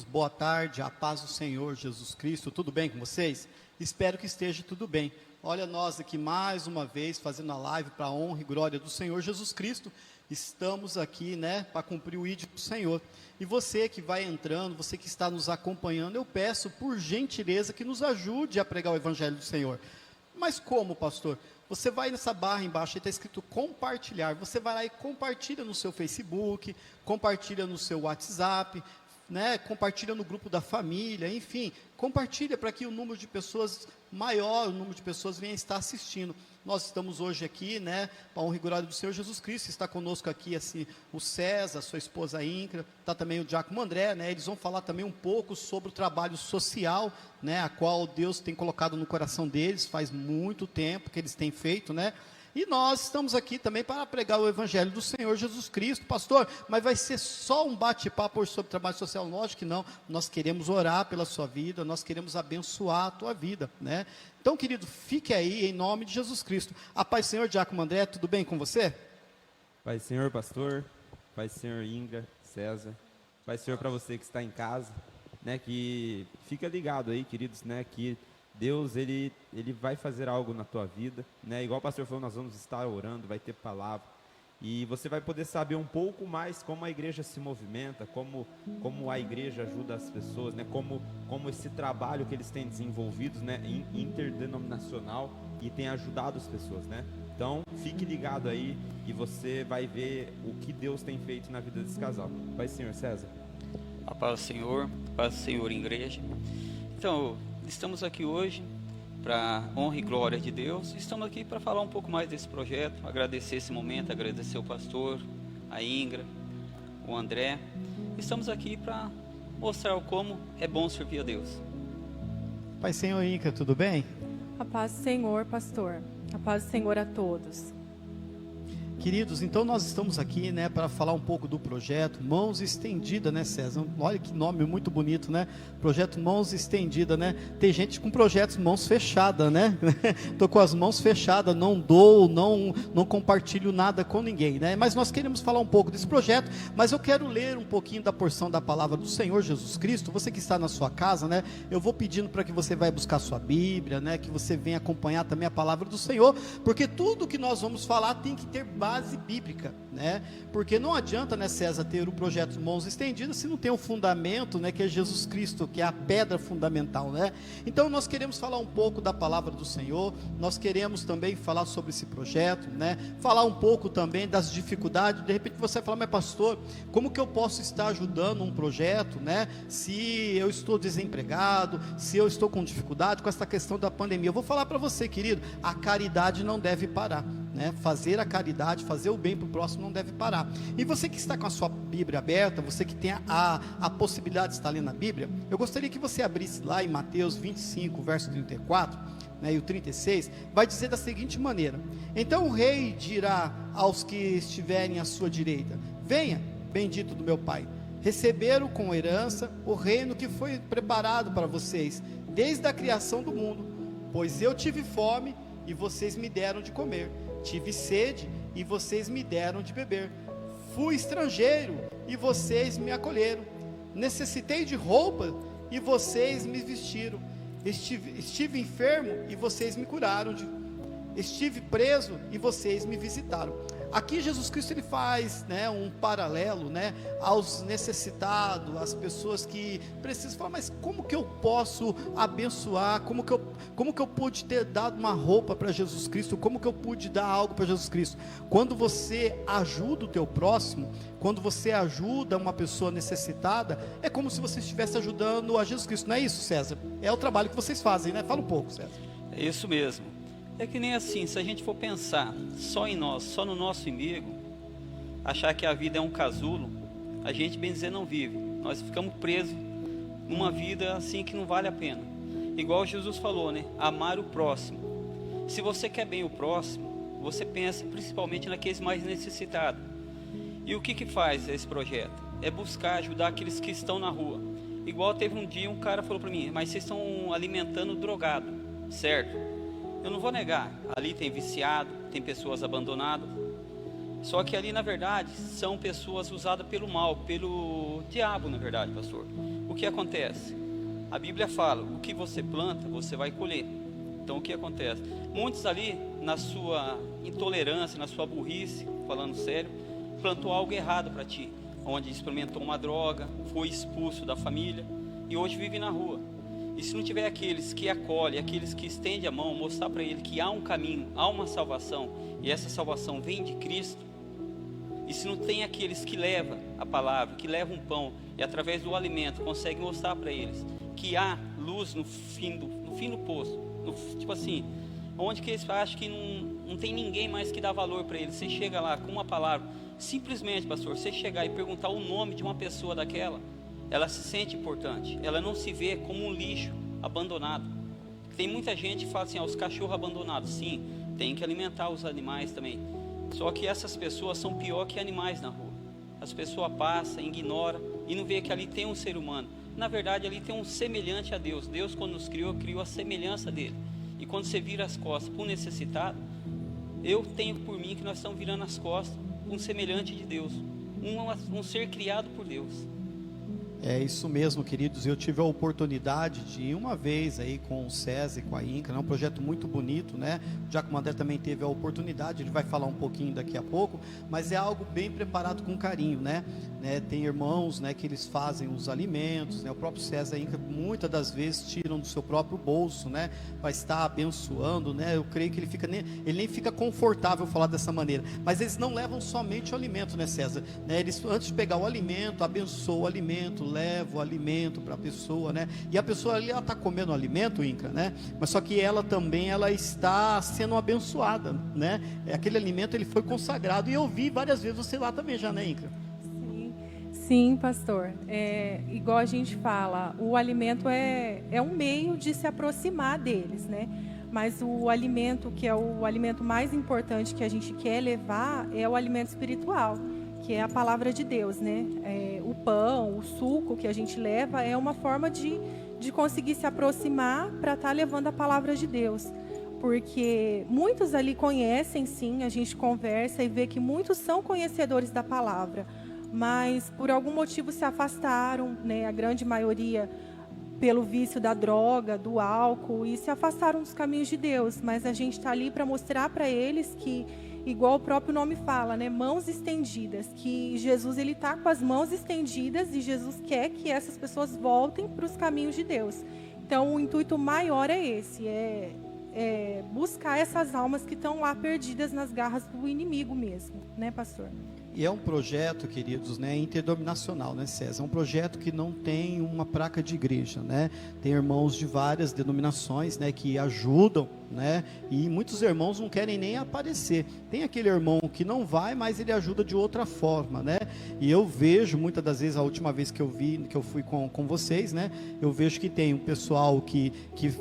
Boa tarde, a paz do Senhor Jesus Cristo, tudo bem com vocês? Espero que esteja tudo bem. Olha nós aqui mais uma vez fazendo a live para a honra e glória do Senhor Jesus Cristo. Estamos aqui, para cumprir o ídolo do Senhor. E você que vai entrando, você que está nos acompanhando, eu peço por gentileza que nos ajude a pregar o Evangelho do Senhor. Mas como, pastor? Você vai nessa barra embaixo, está escrito compartilhar. Você vai lá e compartilha no seu Facebook, compartilha no seu WhatsApp, compartilha no grupo da família, enfim, compartilha para que o número de pessoas maior, o número de pessoas venha estar assistindo. Nós estamos hoje aqui, para a honra e glória do Senhor Jesus Cristo. Está conosco aqui assim, o César, sua esposa Incra, está também o diácono André, eles vão falar também um pouco sobre o trabalho social, a qual Deus tem colocado no coração deles, faz muito tempo que eles têm feito, E nós estamos aqui também para pregar o Evangelho do Senhor Jesus Cristo. Pastor, mas vai ser só um bate-papo sobre trabalho social? Lógico que não, nós queremos orar pela sua vida, nós queremos abençoar a tua vida, Então, querido, fique aí em nome de Jesus Cristo. A paz do Senhor, diácono André, tudo bem com você? Paz do Senhor, pastor, paz do Senhor, Ingra, César, paz do Senhor para você que está em casa, que fica ligado aí, queridos, que Deus, Ele vai fazer algo na tua vida, Igual o pastor falou, nós vamos estar orando, vai ter palavra, e você vai poder saber um pouco mais como a igreja se movimenta, como a igreja ajuda as pessoas, como esse trabalho que eles têm desenvolvido, interdenominacional, e tem ajudado as pessoas, Então, fique ligado aí, e você vai ver o que Deus tem feito na vida desse casal. Pai, Senhor César. A paz do Senhor, igreja. Então, estamos aqui hoje para honra e glória de Deus. Estamos aqui para falar um pouco mais desse projeto, agradecer esse momento, agradecer o pastor, a Ingra, o André. Estamos aqui para mostrar como é bom servir a Deus. Pai Senhor Inca, tudo bem? A paz do Senhor, pastor. A paz do Senhor a todos. Queridos, então nós estamos aqui, para falar um pouco do projeto Mãos Estendidas, César? Olha que nome muito bonito, Projeto Mãos Estendidas, Tem gente com projetos mãos fechadas, Estou com as mãos fechadas, não dou, não compartilho nada com ninguém, Mas nós queremos falar um pouco desse projeto, mas eu quero ler um pouquinho da porção da palavra do Senhor Jesus Cristo. Você que está na sua casa, eu vou pedindo para que você vai buscar sua Bíblia, que você venha acompanhar também a palavra do Senhor, porque tudo que nós vamos falar tem que ter base bíblica, porque não adianta, César, ter o projeto Mãos Estendidas se não tem o fundamento, que é Jesus Cristo, que é a pedra fundamental, Então nós queremos falar um pouco da palavra do Senhor, nós queremos também falar sobre esse projeto, falar um pouco também das dificuldades. De repente você vai falar, mas pastor, como que eu posso estar ajudando um projeto, se eu estou desempregado, se eu estou com dificuldade com essa questão da pandemia? Eu vou falar para você, querido, a caridade não deve parar, fazer a caridade, fazer o bem para o próximo não deve parar. E você que está com a sua Bíblia aberta, você que tem a possibilidade de estar lendo a Bíblia, eu gostaria que você abrisse lá em Mateus 25, verso 34, e o 36, vai dizer da seguinte maneira: então o rei dirá aos que estiverem à sua direita: venha, bendito do meu Pai, receberam com herança o reino que foi preparado para vocês desde a criação do mundo, pois eu tive fome e vocês me deram de comer, tive sede e vocês me deram de beber, fui estrangeiro e vocês me acolheram, necessitei de roupa e vocês me vestiram, estive enfermo e vocês me curaram, estive preso e vocês me visitaram. Aqui Jesus Cristo ele faz, um paralelo, aos necessitados, às pessoas que precisam. Falar, mas como que eu posso abençoar? Como que eu pude ter dado uma roupa para Jesus Cristo? Como que eu pude dar algo para Jesus Cristo? Quando você ajuda o teu próximo, quando você ajuda uma pessoa necessitada, é como se você estivesse ajudando a Jesus Cristo. Não é isso, César? É o trabalho que vocês fazem, Fala um pouco, César. É isso mesmo. É que nem assim, se a gente for pensar só em nós, só no nosso umbigo, achar que a vida é um casulo, a gente, bem dizer, não vive. Nós ficamos presos numa vida assim que não vale a pena. Igual Jesus falou, amar o próximo. Se você quer bem o próximo, você pensa principalmente naqueles mais necessitados. E o que faz esse projeto? É buscar ajudar aqueles que estão na rua. Igual teve um dia um cara falou para mim: mas vocês estão alimentando drogado, certo? Eu não vou negar, ali tem viciado, tem pessoas abandonadas, só que ali na verdade são pessoas usadas pelo mal, pelo diabo na verdade, pastor. o que acontece? A Bíblia fala, o que você planta, você vai colher. Então o que acontece? Muitos ali, na sua intolerância, na sua burrice, falando sério, plantou algo errado para ti, onde experimentou uma droga, foi expulso da família e hoje vive na rua. E se não tiver aqueles que acolhem, aqueles que estendem a mão, mostrar para ele que há um caminho, há uma salvação, e essa salvação vem de Cristo, e se não tem aqueles que levam a palavra, que levam um pão, e através do alimento conseguem mostrar para eles que há luz no fim do poço, tipo assim, onde que eles acham que não tem ninguém mais que dá valor para eles. Você chega lá com uma palavra, simplesmente, pastor, você chegar e perguntar o nome de uma pessoa daquela, ela se sente importante, ela não se vê como um lixo abandonado. Tem muita gente que fala assim, os cachorros abandonados. Sim, tem que alimentar os animais também, só que essas pessoas são pior que animais na rua. As pessoas passam, ignoram e não vê que ali tem um ser humano. Na verdade ali tem um semelhante a Deus. Deus, quando nos criou, criou a semelhança dele. E quando você vira as costas para um necessitado, eu tenho por mim que nós estamos virando as costas para um semelhante de Deus, um ser criado por Deus. É isso mesmo, queridos. Eu tive a oportunidade de ir uma vez aí com o César e com a Inca, né? Um projeto muito bonito, né? O Diácono André também teve a oportunidade, ele vai falar um pouquinho daqui a pouco, mas é algo bem preparado com carinho, né? Tem irmãos, né, que eles fazem os alimentos, né? O próprio César e a Inca muitas das vezes tiram do seu próprio bolso, né? Para estar abençoando, né? Eu creio que ele nem fica confortável falar dessa maneira, mas eles não levam somente o alimento, né, César? Eles, antes de pegar o alimento, abençoam o alimento, leva o alimento para a pessoa, né? E a pessoa ali, ela está comendo o alimento, Inca, né? Mas só que ela também, ela está sendo abençoada, né? Aquele alimento, ele foi consagrado, e eu vi várias vezes você lá também já, né, Inca? Sim, pastor. Igual a gente fala, o alimento é um meio de se aproximar deles, né? Mas o alimento, que é o alimento mais importante que a gente quer levar, é o alimento espiritual, que é a palavra de Deus, né? O pão, o suco que a gente leva é uma forma de conseguir se aproximar para estar levando a palavra de Deus. Porque muitos ali conhecem, sim, a gente conversa e vê que muitos são conhecedores da palavra, mas por algum motivo se afastaram, né? A grande maioria pelo vício da droga, do álcool, e se afastaram dos caminhos de Deus. Mas a gente está ali para mostrar para eles que, igual o próprio nome fala, né? Mãos estendidas, que Jesus, ele está com as mãos estendidas e Jesus quer que essas pessoas voltem para os caminhos de Deus. Então o intuito maior é esse, é buscar essas almas que estão lá perdidas nas garras do inimigo mesmo, né, pastor? E é um projeto, queridos, né, interdenominacional, né, César? É um projeto que não tem uma placa de igreja, né? Tem irmãos de várias denominações, né, que ajudam, né? E muitos irmãos não querem nem aparecer. Tem aquele irmão que não vai, mas ele ajuda de outra forma, né? E eu vejo, muitas das vezes, a última vez que eu fui com vocês, né? Eu vejo que tem um pessoal que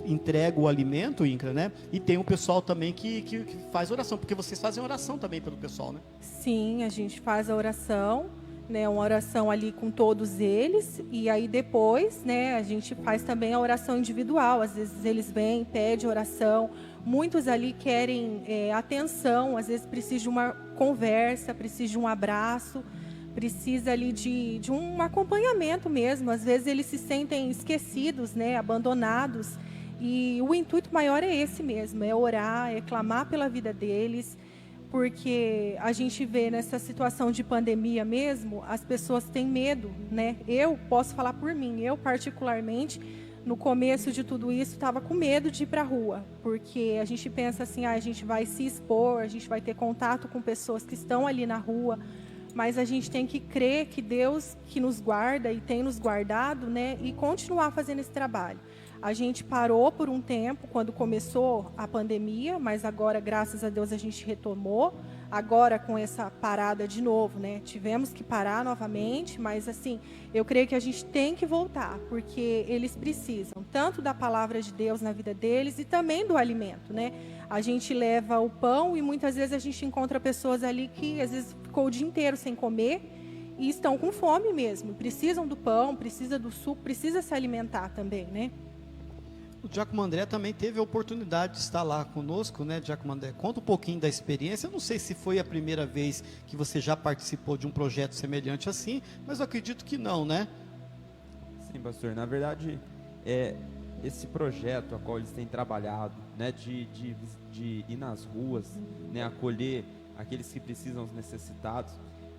entrega o alimento, Inca, né? E tem um pessoal também que faz oração, porque vocês fazem oração também pelo pessoal, né? Sim, a gente faz a oração, né, uma oração ali com todos eles, e aí depois, né, a gente faz também a oração individual. Às vezes eles vêm, pedem oração, muitos ali querem atenção, às vezes precisa de uma conversa, precisa de um abraço, precisa ali de um acompanhamento mesmo. Às vezes eles se sentem esquecidos, né, abandonados, e o intuito maior é esse mesmo, é orar, é clamar pela vida deles. Porque a gente vê nessa situação de pandemia mesmo, as pessoas têm medo, né? Eu posso falar por mim, eu particularmente, no começo de tudo isso, estava com medo de ir para a rua, porque a gente pensa assim, a gente vai se expor, a gente vai ter contato com pessoas que estão ali na rua, mas a gente tem que crer que Deus que nos guarda e tem nos guardado, né? E continuar fazendo esse trabalho. A gente parou por um tempo, quando começou a pandemia, mas agora, graças a Deus, a gente retomou. Agora, com essa parada de novo, né? Tivemos que parar novamente, mas, assim, eu creio que a gente tem que voltar, porque eles precisam tanto da palavra de Deus na vida deles e também do alimento, né? A gente leva o pão e muitas vezes a gente encontra pessoas ali que, às vezes, ficou o dia inteiro sem comer e estão com fome mesmo. Precisam do pão, precisa do suco, precisa se alimentar também, né? O Diácono André também teve a oportunidade de estar lá conosco, né, Diácono André? Conta um pouquinho da experiência. Eu não sei se foi a primeira vez que você já participou de um projeto semelhante assim, mas eu acredito que não, né? Sim, pastor. Na verdade, esse projeto a qual eles têm trabalhado, né, de ir nas ruas, né, acolher aqueles que precisam, os necessitados.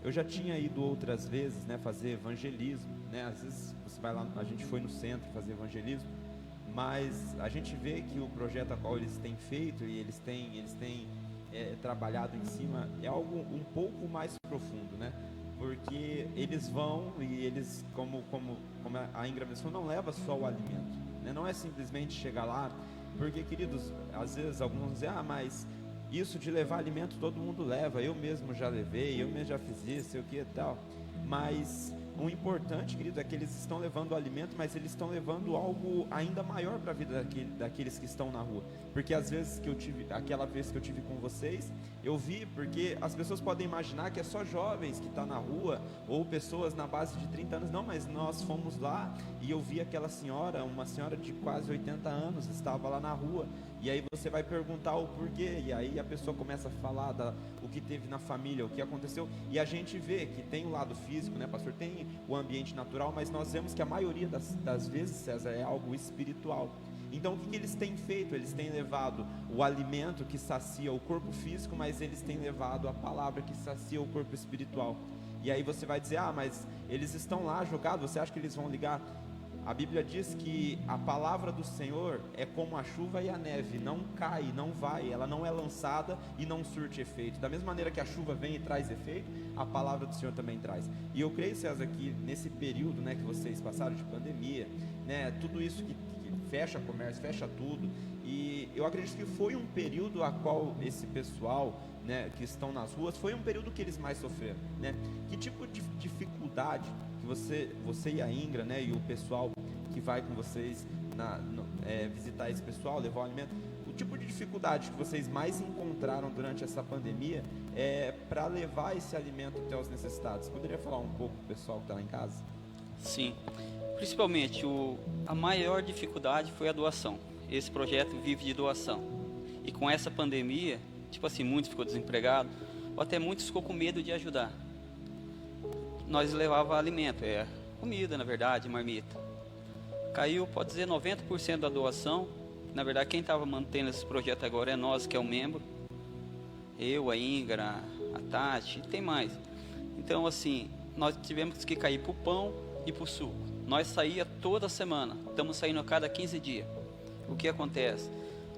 Eu já tinha ido outras vezes, né, fazer evangelismo, né, às vezes você vai lá, a gente foi no centro fazer evangelismo, mas a gente vê que o projeto a qual eles têm feito e eles têm trabalhado em cima é algo um pouco mais profundo, né? Porque eles vão e eles, como a Ingra mencionou, não leva só o alimento, né? Não é simplesmente chegar lá, porque, queridos, às vezes alguns vão dizer, mas isso de levar alimento todo mundo leva, eu mesmo já levei, eu mesmo já fiz isso, sei o que e tal, mas o importante, querido, é que eles estão levando o alimento, mas eles estão levando algo ainda maior para a vida daqueles que estão na rua. Porque às vezes aquela vez que eu tive com vocês, eu vi, porque as pessoas podem imaginar que é só jovens que estão na rua, ou pessoas na base de 30 anos, não, mas nós fomos lá e eu vi aquela senhora, uma senhora de quase 80 anos, estava lá na rua, e aí você vai perguntar o porquê, e aí a pessoa começa a falar o que teve na família, o que aconteceu, e a gente vê que tem o lado físico, né, pastor, tem o ambiente natural, mas nós vemos que a maioria das vezes, César, é algo espiritual. Então o que eles têm feito? Eles têm levado o alimento que sacia o corpo físico, mas eles têm levado a palavra que sacia o corpo espiritual. E aí você vai dizer, mas eles estão lá jogados, você acha que eles vão ligar? A Bíblia diz que a palavra do Senhor é como a chuva e a neve, não cai, não vai, ela não é lançada e não surte efeito. Da mesma maneira que a chuva vem e traz efeito, a palavra do Senhor também traz. E eu creio, César, que nesse período, né, que vocês passaram de pandemia, né, tudo isso que fecha comércio, fecha tudo, e eu acredito que foi um período a qual esse pessoal, né, que estão nas ruas, foi um período que eles mais sofreram, né? Que tipo de dificuldade que você e a Ingra, né, e o pessoal que vai com vocês visitar esse pessoal, levar o alimento, o tipo de dificuldade que vocês mais encontraram durante essa pandemia para levar esse alimento até os necessitados? Poderia falar um pouco para o pessoal que está lá em casa? Sim, principalmente a maior dificuldade foi a doação. Esse projeto vive de doação, e com essa pandemia, tipo assim, muitos ficou desempregado, ou até muitos ficou com medo de ajudar. Nós levava alimento, comida, na verdade, marmita. Caiu, pode dizer, 90% da doação. Na verdade, quem estava mantendo esse projeto agora é nós, que é o membro. Eu, a Ingra, a Tati, tem mais. Então, assim, nós tivemos que cair para o pão e para o suco. Nós saía toda semana, estamos saindo a cada 15 dias. O que acontece?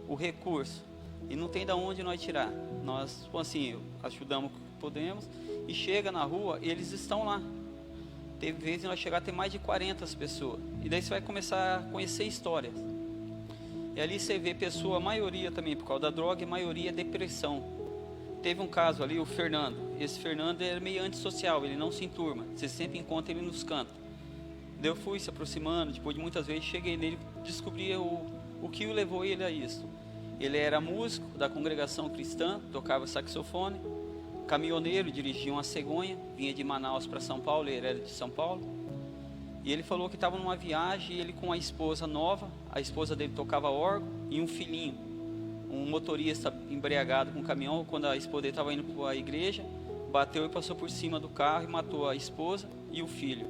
O recurso, e não tem de onde nós tirar. Nós, assim, ajudamos o que podemos, e chega na rua, eles estão lá. Teve vezes nós chegar a ter mais de 40 pessoas, e daí você vai começar a conhecer histórias. E ali você vê pessoa, a maioria também por causa da droga, e a maioria depressão. Teve um caso ali, o Fernando. Esse Fernando é meio antissocial, ele não se enturma, você sempre encontra ele nos cantos. Daí eu fui se aproximando, depois de muitas vezes cheguei nele, descobri o que o levou ele a isso. Ele era músico da congregação cristã, tocava saxofone, caminhoneiro, dirigia uma cegonha, vinha de Manaus para São Paulo, ele era de São Paulo. E ele falou que estava numa viagem, ele com a esposa nova, a esposa dele tocava órgão, e um filhinho, um motorista embriagado com um caminhão, quando a esposa dele estava indo para a igreja, bateu e passou por cima do carro e matou a esposa e o filho.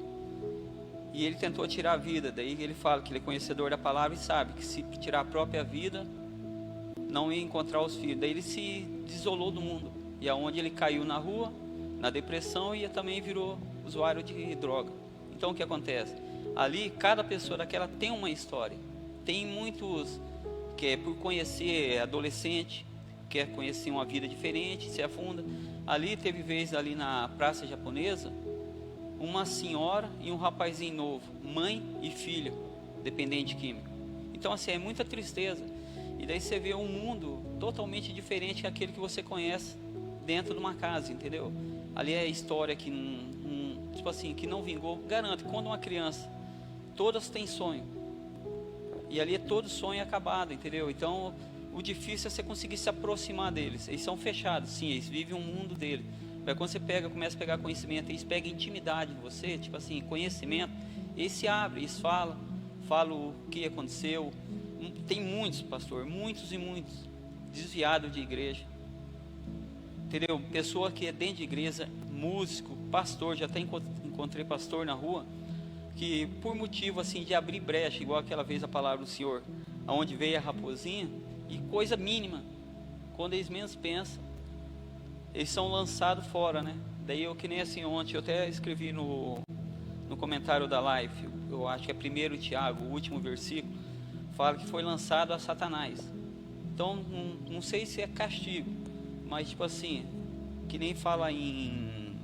E ele tentou tirar a vida, daí ele fala que ele é conhecedor da palavra e sabe que se tirar a própria vida, não ia encontrar os filhos. Daí ele se isolou do mundo, e aonde ele caiu na rua, na depressão, e também virou usuário de droga. Então o que acontece? Ali, cada pessoa daquela tem uma história. Tem muitos que é por conhecer adolescente, quer conhecer uma vida diferente, se afunda. Ali teve vez ali na praça japonesa, uma senhora e um rapazinho novo, mãe e filho, dependente químico. Então assim, é muita tristeza. E daí você vê um mundo totalmente diferente daquele que você conhece dentro de uma casa, entendeu? Ali é a história que tipo assim, que não vingou. Garanto, quando uma criança, todas têm sonho, e ali é todo sonho acabado, entendeu? Então o difícil é você conseguir se aproximar deles. Eles são fechados, sim, eles vivem um mundo deles. Mas quando você começa a pegar conhecimento, eles pegam intimidade em você, tipo assim, conhecimento, eles se abrem, eles falam o que aconteceu. Tem muitos, pastor, muitos e muitos desviados de igreja, entendeu? Pessoa que é dentro de igreja, músico, pastor, já até encontrei pastor na rua, que por motivo assim de abrir brecha, igual aquela vez a palavra do Senhor, aonde veio a raposinha, e coisa mínima, quando eles menos pensam, eles são lançados fora, né? Daí eu, que nem assim ontem, eu até escrevi no comentário da live, eu acho que é 1 Tiago, o último versículo, fala que foi lançado a Satanás. Então, não sei se é castigo, mas tipo assim, que nem fala em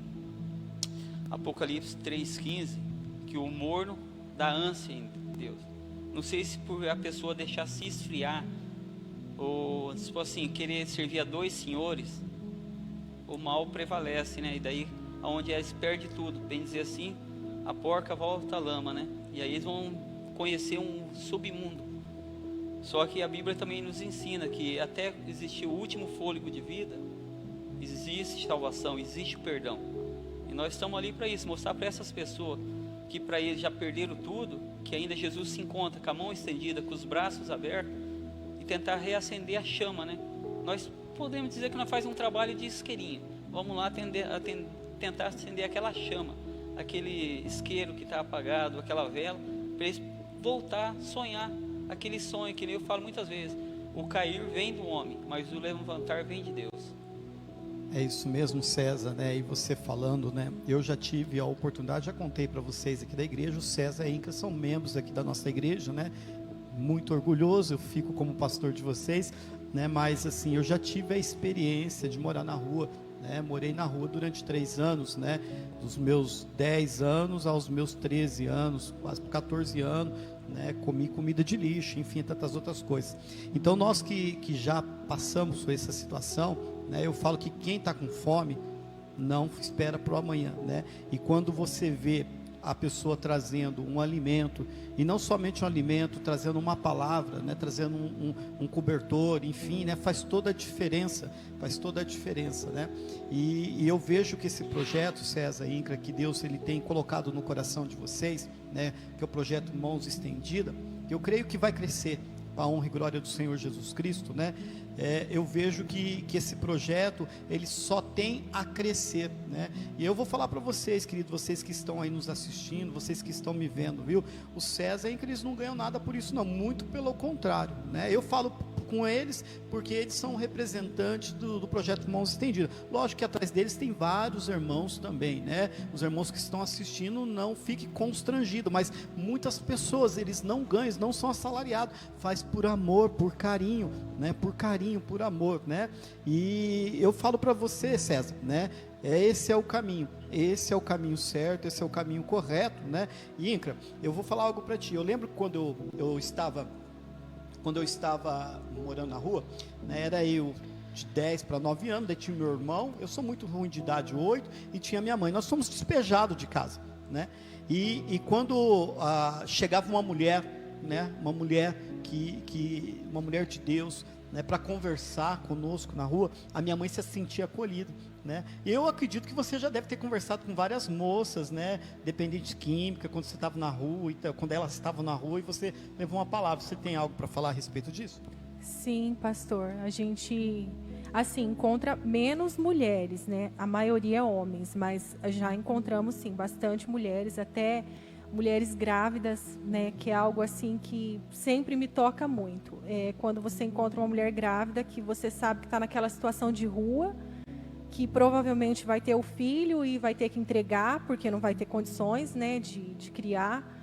Apocalipse 3,15, que o morno dá ânsia em Deus. Não sei se por a pessoa deixar se esfriar, ou tipo assim, querer servir a dois senhores, o mal prevalece, né? E daí, onde eles perdem tudo, bem dizer assim, a porca volta à lama, né? E aí eles vão conhecer um submundo. Só que a Bíblia também nos ensina que até existir o último fôlego de vida, existe salvação, existe o perdão. E nós estamos ali para isso, mostrar para essas pessoas que para eles já perderam tudo, que ainda Jesus se encontra com a mão estendida, com os braços abertos, e tentar reacender a chama, né? Nós podemos dizer que nós fazemos um trabalho de isqueirinho. Vamos lá tentar acender aquela chama, aquele isqueiro que está apagado, aquela vela, para eles voltar a sonhar aquele sonho, que nem eu falo muitas vezes, o cair vem do homem, mas o levantar vem de Deus. É isso mesmo, César, né? E você falando, né? Eu já tive a oportunidade, já contei para vocês aqui da igreja, o César e a Inca são membros aqui da nossa igreja, né? Muito orgulhoso, eu fico como pastor de vocês, né? Mas assim, eu já tive a experiência de morar na rua, né? Morei na rua durante 3 anos, né? Dos meus 10 anos aos meus 13 anos, quase 14 anos, né? Comi comida de lixo, enfim, tantas outras coisas. Então nós que já passamos por essa situação, né? Eu falo que quem está com fome não espera para o amanhã, né? E quando você vê a pessoa trazendo um alimento, e não somente um alimento, trazendo uma palavra, né? Trazendo um cobertor, enfim, né? Faz toda a diferença, né? E eu vejo que esse projeto, César e Incra, que Deus ele tem colocado no coração de vocês, né? Que é o projeto Mãos Estendidas, eu creio que vai crescer para a honra e glória do Senhor Jesus Cristo, né? Eu vejo que esse projeto ele só tem a crescer, né? E eu vou falar para vocês, queridos, vocês que estão aí nos assistindo, vocês que estão me vendo, viu? O César e eles não ganham nada por isso, não, muito pelo contrário, né? Eu falo com eles porque eles são representantes do projeto Mãos Estendidas. Lógico que atrás deles tem vários irmãos também, né? Os irmãos que estão assistindo, não fique constrangido, mas muitas pessoas, eles não ganham, eles não são assalariados, faz por amor, por carinho, né? Por carinho, por amor, né? E eu falo para você, César, né? Esse é o caminho certo, esse é o caminho correto, né? E Incra, eu vou falar algo para ti. Eu lembro quando eu estava morando na rua, né, era eu de 10 para 9 anos, daí tinha meu irmão, eu sou muito ruim de idade, 8, e tinha minha mãe. Nós fomos despejados de casa, né? E quando chegava uma mulher, né, uma mulher de Deus, né, para conversar conosco na rua, a minha mãe se sentia acolhida, né? Eu acredito que você já deve ter conversado com várias moças, né, dependente química, quando você estava na rua, quando elas estavam na rua e você levou uma palavra. Você tem algo para falar a respeito disso? Sim, pastor. A gente, assim, encontra menos mulheres, né? A maioria é homens, mas já encontramos, sim, bastante mulheres, até mulheres grávidas, né? Que é algo, assim, que sempre me toca muito. Quando você encontra uma mulher grávida, que você sabe que está naquela situação de rua, que provavelmente vai ter o filho e vai ter que entregar, porque não vai ter condições, né, de criar.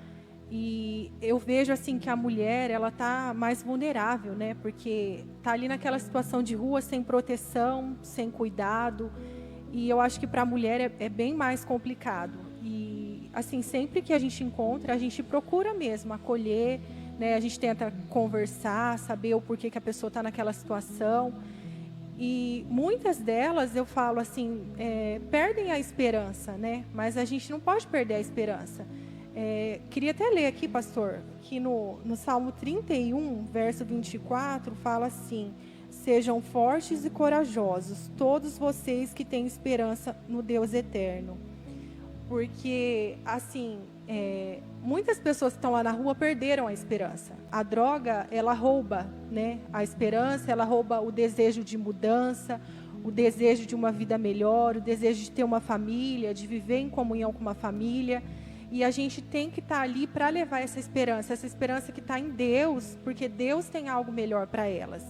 E eu vejo assim que a mulher, ela está mais vulnerável, né, porque está ali naquela situação de rua, sem proteção, sem cuidado. E eu acho que para a mulher é bem mais complicado. E assim, sempre que a gente encontra, a gente procura mesmo acolher, né, a gente tenta conversar, saber o porquê que a pessoa está naquela situação. E muitas delas, eu falo assim, perdem a esperança, né? Mas a gente não pode perder a esperança. Queria até ler aqui, pastor, que no Salmo 31, verso 24, fala assim: sejam fortes e corajosos, todos vocês que têm esperança no Deus eterno. Porque, assim, muitas pessoas que estão lá na rua perderam a esperança. A droga, ela rouba, né, a esperança, ela rouba o desejo de mudança, o desejo de uma vida melhor, o desejo de ter uma família, de viver em comunhão com uma família. E a gente tem que estar ali para levar essa esperança que está em Deus, porque Deus tem algo melhor para elas.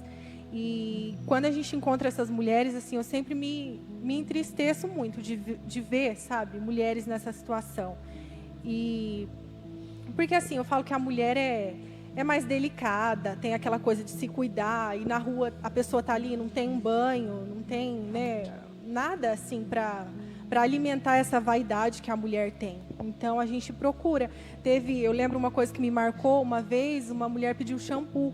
E quando a gente encontra essas mulheres, assim, eu sempre me entristeço muito de ver, sabe, mulheres nessa situação. E porque assim, eu falo que a mulher é mais delicada, tem aquela coisa de se cuidar, e na rua a pessoa está ali, não tem um banho, não tem, né, nada assim para alimentar essa vaidade que a mulher tem. Então a gente procura. Eu lembro uma coisa que me marcou, uma vez uma mulher pediu shampoo.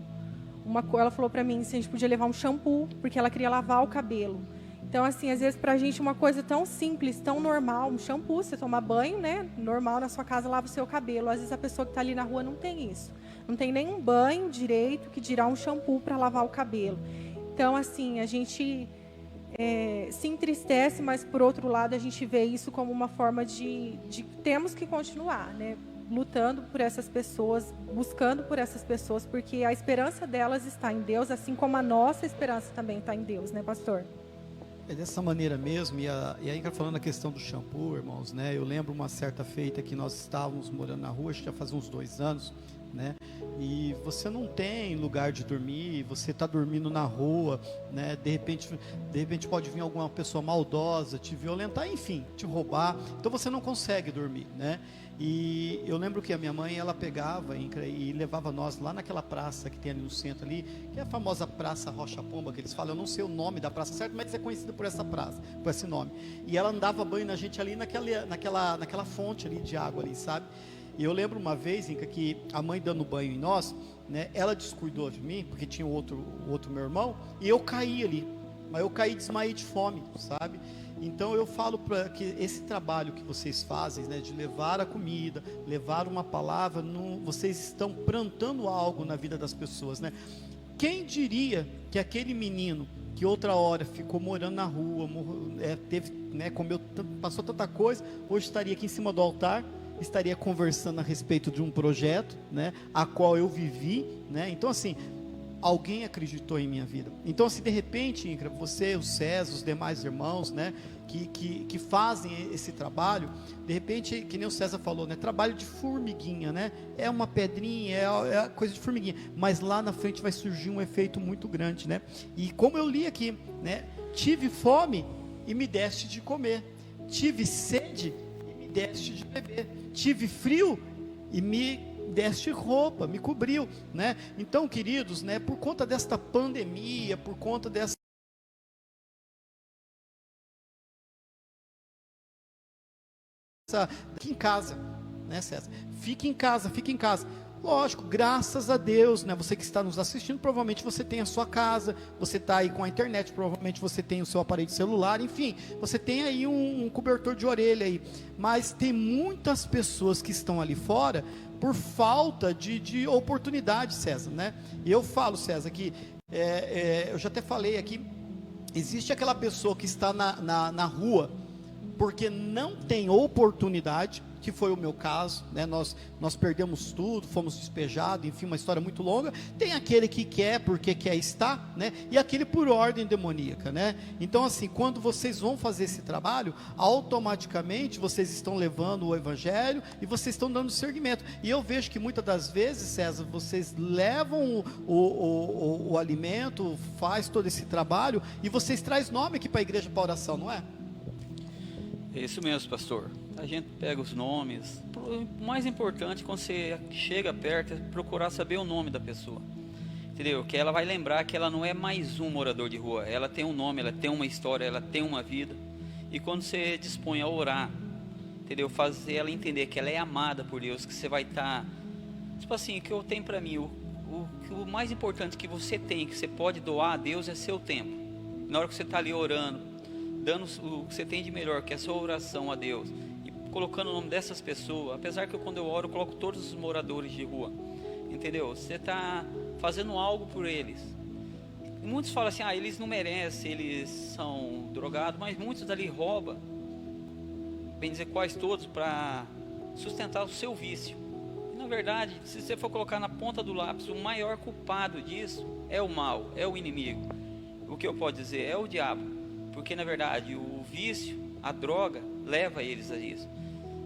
Ela falou para mim se a gente podia levar um shampoo, porque ela queria lavar o cabelo. Então, assim, às vezes, para a gente, uma coisa tão simples, tão normal, um shampoo, você toma banho, né? Normal, na sua casa, lava o seu cabelo. Às vezes, a pessoa que está ali na rua não tem isso. Não tem nenhum banho direito, que dirá um shampoo para lavar o cabelo. Então, assim, a gente se entristece, mas, por outro lado, a gente vê isso como uma forma de temos que continuar, né? Lutando por essas pessoas, buscando por essas pessoas, porque a esperança delas está em Deus, assim como a nossa esperança também está em Deus, né, pastor? É dessa maneira mesmo, e aí falando a questão do shampoo, irmãos, né? Eu lembro uma certa feita que nós estávamos morando na rua, acho que já faz uns 2 anos, né? E você não tem lugar de dormir, você está dormindo na rua, né? De repente pode vir alguma pessoa maldosa, te violentar, enfim, te roubar, então você não consegue dormir, né? E eu lembro que a minha mãe, ela pegava e levava nós lá naquela praça que tem ali no centro ali, que é a famosa Praça Rocha Pomba, que eles falam, eu não sei o nome da praça certo, mas é conhecida por essa praça, por esse nome. E ela andava banho na gente ali naquela fonte ali de água ali, sabe? E eu lembro uma vez, Inca, que a mãe dando banho em nós, né, ela descuidou de mim, porque tinha o outro meu irmão, e eu caí ali, mas eu caí e desmaiei de fome, sabe? Então eu falo para que esse trabalho que vocês fazem, né, de levar a comida, levar uma palavra, vocês estão plantando algo na vida das pessoas, né? Quem diria que aquele menino que outra hora ficou morando na rua, teve, né, passou tanta coisa, hoje estaria aqui em cima do altar, estaria conversando a respeito de um projeto, né, a qual eu vivi, né? Então assim, alguém acreditou em minha vida. Então, assim, de repente, Incra, você, o César, os demais irmãos, né, que fazem esse trabalho, de repente, que nem o César falou, né, trabalho de formiguinha, né, é uma pedrinha, é coisa de formiguinha, mas lá na frente vai surgir um efeito muito grande, né, e como eu li aqui, né, tive fome e me deste de comer, tive sede e me deste de beber, tive frio e me deste roupa, me cobriu, né? Então, queridos, né, por conta desta pandemia, por conta dessa fique em casa, né, César? Fique em casa. Lógico, graças a Deus, né? Você que está nos assistindo, provavelmente você tem a sua casa, você está aí com a internet, provavelmente você tem o seu aparelho celular, enfim, você tem aí um cobertor de orelha aí. Mas tem muitas pessoas que estão ali fora por falta de oportunidade, César, né? E eu falo, César, que eu já até falei aqui, existe aquela pessoa que está na rua porque não tem oportunidade, que foi o meu caso, né? Nós perdemos tudo, fomos despejados, enfim, uma história muito longa. Tem aquele que quer porque quer estar, né? E aquele por ordem demoníaca, né? Então, assim, quando vocês vão fazer esse trabalho, automaticamente vocês estão levando o evangelho e vocês estão dando seguimento. E eu vejo que muitas das vezes, César, vocês levam o alimento, faz todo esse trabalho e vocês trazem nome aqui para a igreja para oração, não é? É isso mesmo, pastor. A gente pega os nomes. O mais importante, quando você chega perto, é procurar saber o nome da pessoa. Entendeu? Que ela vai lembrar que ela não é mais um morador de rua. Ela tem um nome, ela tem uma história, ela tem uma vida. E quando você dispõe a orar, entendeu? Fazer ela entender que ela é amada por Deus, que você vai estar... Tipo assim, o que eu tenho para mim, o mais importante que você tem, que você pode doar a Deus, é seu tempo. Na hora que você está ali orando, dando o que você tem de melhor, que é a sua oração a Deus, e colocando o nome dessas pessoas, apesar que quando eu oro, eu coloco todos os moradores de rua, entendeu? Você está fazendo algo por eles. E muitos falam assim, eles não merecem, eles são drogados, mas muitos dali roubam, bem dizer quase todos, para sustentar o seu vício. E, na verdade, se você for colocar na ponta do lápis, o maior culpado disso é o mal, é o inimigo. O que eu posso dizer? É o diabo. Porque, na verdade, o vício, a droga, leva eles a isso.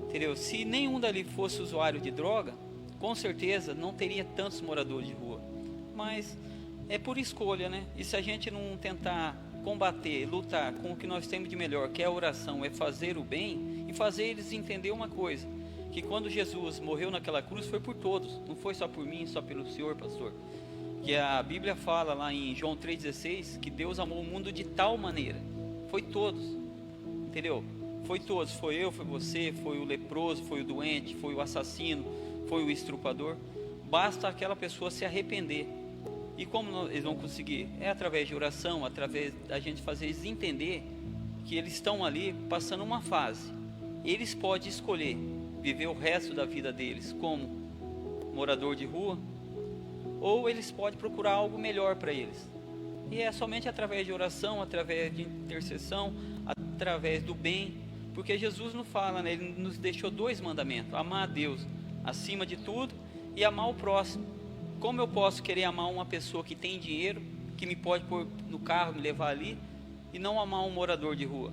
Entendeu? Se nenhum dali fosse usuário de droga, com certeza não teria tantos moradores de rua. Mas é por escolha, né? E se a gente não tentar combater, lutar com o que nós temos de melhor, que é a oração, é fazer o bem, e fazer eles entender uma coisa, que quando Jesus morreu naquela cruz foi por todos, não foi só por mim, só pelo Senhor, pastor. Que a Bíblia fala lá em João 3,16 que Deus amou o mundo de tal maneira, foi todos, entendeu? Foi todos, foi eu, foi você, foi o leproso, foi o doente, foi o assassino, foi o estrupador. Basta aquela pessoa se arrepender. E como eles vão conseguir? É através de oração, através da gente fazer eles entender que eles estão ali passando uma fase. Eles podem escolher viver o resto da vida deles como morador de rua, ou eles podem procurar algo melhor para eles. E é somente através de oração, através de intercessão, através do bem, porque Jesus nos fala, né? Ele nos deixou 2 mandamentos: amar a Deus acima de tudo e amar o próximo. Como eu posso querer amar uma pessoa que tem dinheiro, que me pode pôr no carro, me levar ali, e não amar um morador de rua?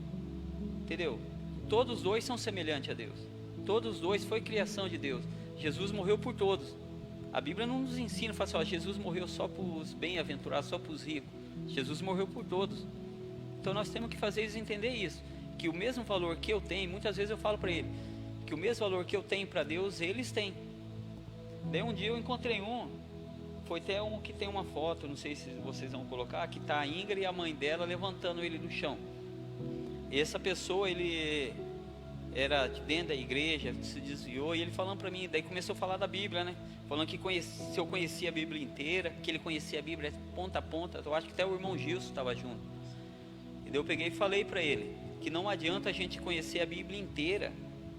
Entendeu? Todos os 2 são semelhantes a Deus. Todos os 2 foi criação de Deus. Jesus morreu por todos. A Bíblia não nos ensina, fala assim, ó, Jesus morreu só para os bem-aventurados, só para os ricos. Jesus morreu por todos. Então nós temos que fazer eles entender isso, que o mesmo valor que eu tenho, muitas vezes eu falo para ele, que o mesmo valor que eu tenho para Deus, eles têm. Daí um dia eu encontrei foi até um que tem uma foto, não sei se vocês vão colocar, que está a Ingra e a mãe dela levantando ele do chão. E essa pessoa, ele era de dentro da igreja, se desviou, e ele falando para mim, daí começou a falar da Bíblia, né? Falando que se eu conhecia a Bíblia inteira, que ele conhecia a Bíblia ponta a ponta. Eu acho que até o irmão Gilson estava junto. E daí eu peguei e falei para ele que não adianta a gente conhecer a Bíblia inteira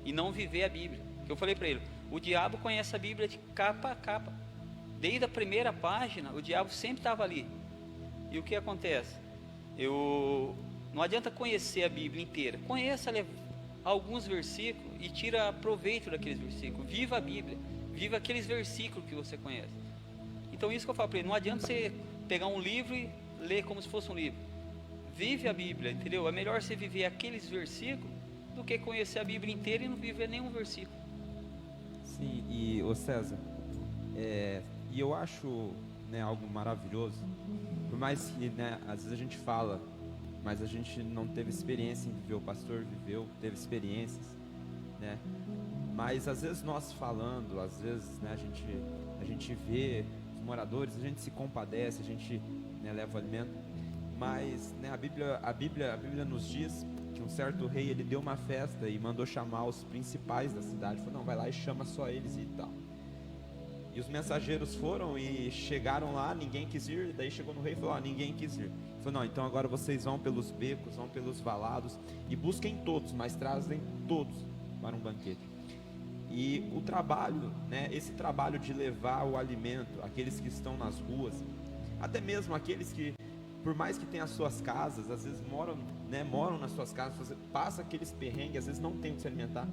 e não viver a Bíblia. Eu falei para ele, o diabo conhece a Bíblia de capa a capa. Desde a primeira página, o diabo sempre estava ali. E o que acontece? Não adianta conhecer a Bíblia inteira. Conheça alguns versículos e tira proveito daqueles versículos. Viva a Bíblia. Viva aqueles versículos que você conhece. Então isso que eu falo para ele, não adianta você pegar um livro e ler como se fosse um livro. Vive a Bíblia, entendeu? É melhor você viver aqueles versículos do que conhecer a Bíblia inteira e não viver nenhum versículo. Sim, e ô César, e eu acho, né, algo maravilhoso, por mais que, né, às vezes a gente fala, mas a gente não teve experiência em viver, o pastor viveu, teve experiências, né, mas às vezes nós falando, às vezes, né, a gente vê os moradores, a gente se compadece, a gente, né, leva o alimento, mas, né, a Bíblia nos diz que um certo rei, ele deu uma festa e mandou chamar os principais da cidade, falou, não, vai lá e chama só eles e tal. E os mensageiros foram e chegaram lá, ninguém quis ir, daí chegou no rei e falou, ninguém quis ir. Falou, não, então agora vocês vão pelos becos, vão pelos valados e busquem todos, mas trazem todos para um banquete. E o trabalho, né, esse trabalho de levar o alimento àqueles que estão nas ruas, até mesmo aqueles que, por mais que tenham as suas casas, às vezes moram nas suas casas, passa aqueles perrengues, às vezes não tem o que se alimentar.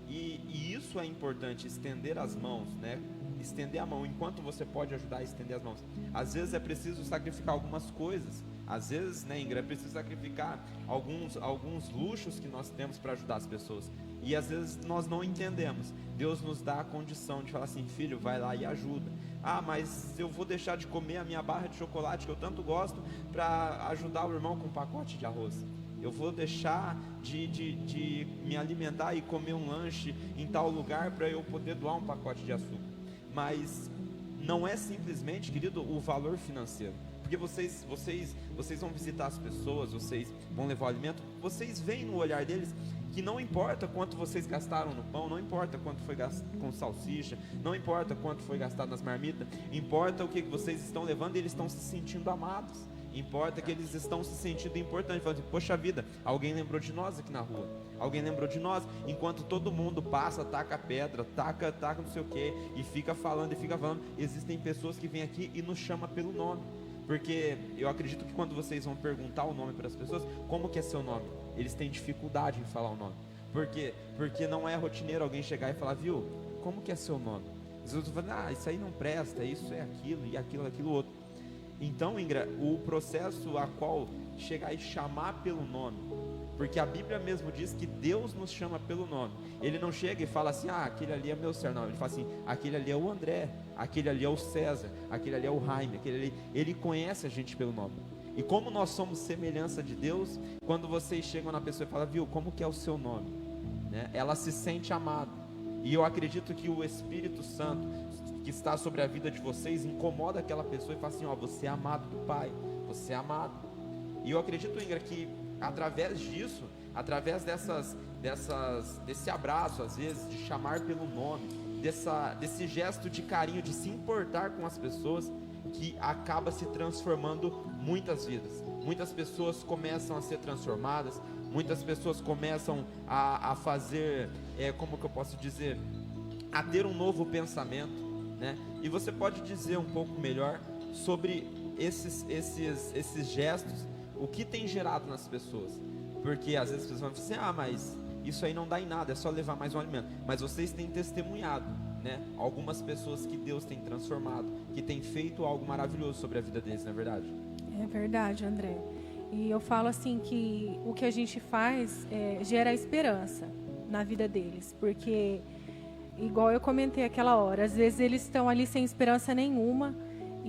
E isso é importante, estender as mãos, né? Estender a mão, enquanto você pode ajudar a estender as mãos. Às vezes é preciso sacrificar algumas coisas, às vezes, né, Ingra, é preciso sacrificar alguns luxos que nós temos para ajudar as pessoas. E às vezes nós não entendemos. Deus nos dá a condição de falar assim, filho, vai lá e ajuda. Ah, mas eu vou deixar de comer a minha barra de chocolate que eu tanto gosto para ajudar o irmão com um pacote de arroz. Eu vou deixar de me alimentar e comer um lanche em tal lugar para eu poder doar um pacote de açúcar. Mas não é simplesmente, querido, o valor financeiro. Porque vocês vão visitar as pessoas, vocês vão levar o alimento, vocês veem no olhar deles que não importa quanto vocês gastaram no pão, não importa quanto foi gastado com salsicha, não importa quanto foi gastado nas marmitas, importa o que vocês estão levando e eles estão se sentindo amados. Importa que eles estão se sentindo importantes, falando assim, poxa vida, alguém lembrou de nós aqui na rua, alguém lembrou de nós, enquanto todo mundo passa, taca pedra, taca não sei o que, e fica falando, existem pessoas que vêm aqui e nos chamam pelo nome, porque eu acredito que quando vocês vão perguntar o nome para as pessoas, como que é seu nome? Eles têm dificuldade em falar o nome, por quê? Porque não é rotineiro alguém chegar e falar, viu, como que é seu nome? Os outros vão falar, isso aí não presta, isso é aquilo, e aquilo outro. Então, Ingra, o processo a qual chegar e chamar pelo nome, porque a Bíblia mesmo diz que Deus nos chama pelo nome. Ele não chega e fala assim, aquele ali é meu servo. Não, ele fala assim, aquele ali é o André, aquele ali é o César, aquele ali é o Jaime, aquele ali. Ele conhece a gente pelo nome. E como nós somos semelhança de Deus, quando vocês chegam na pessoa e falam, viu, como que é o seu nome? Né? Ela se sente amada. E eu acredito que o Espírito Santo que está sobre a vida de vocês incomoda aquela pessoa e fala assim, você é amado do Pai, você é amado. E eu acredito, Ingra, que através disso, através desse abraço, às vezes, de chamar pelo nome, desse gesto de carinho, de se importar com as pessoas, que acaba se transformando muitas vidas. Muitas pessoas começam a ser transformadas, muitas pessoas começam a fazer, como que eu posso dizer, a ter um novo pensamento, né? E você pode dizer um pouco melhor sobre esses gestos, o que tem gerado nas pessoas? Porque às vezes as pessoas vão dizer assim, mas isso aí não dá em nada, é só levar mais um alimento. Mas vocês têm testemunhado, né? Algumas pessoas que Deus tem transformado, que tem feito algo maravilhoso sobre a vida deles, não é verdade? É verdade, André. E eu falo assim que o que a gente faz gera esperança na vida deles, porque, igual eu comentei aquela hora, às vezes eles estão ali sem esperança nenhuma,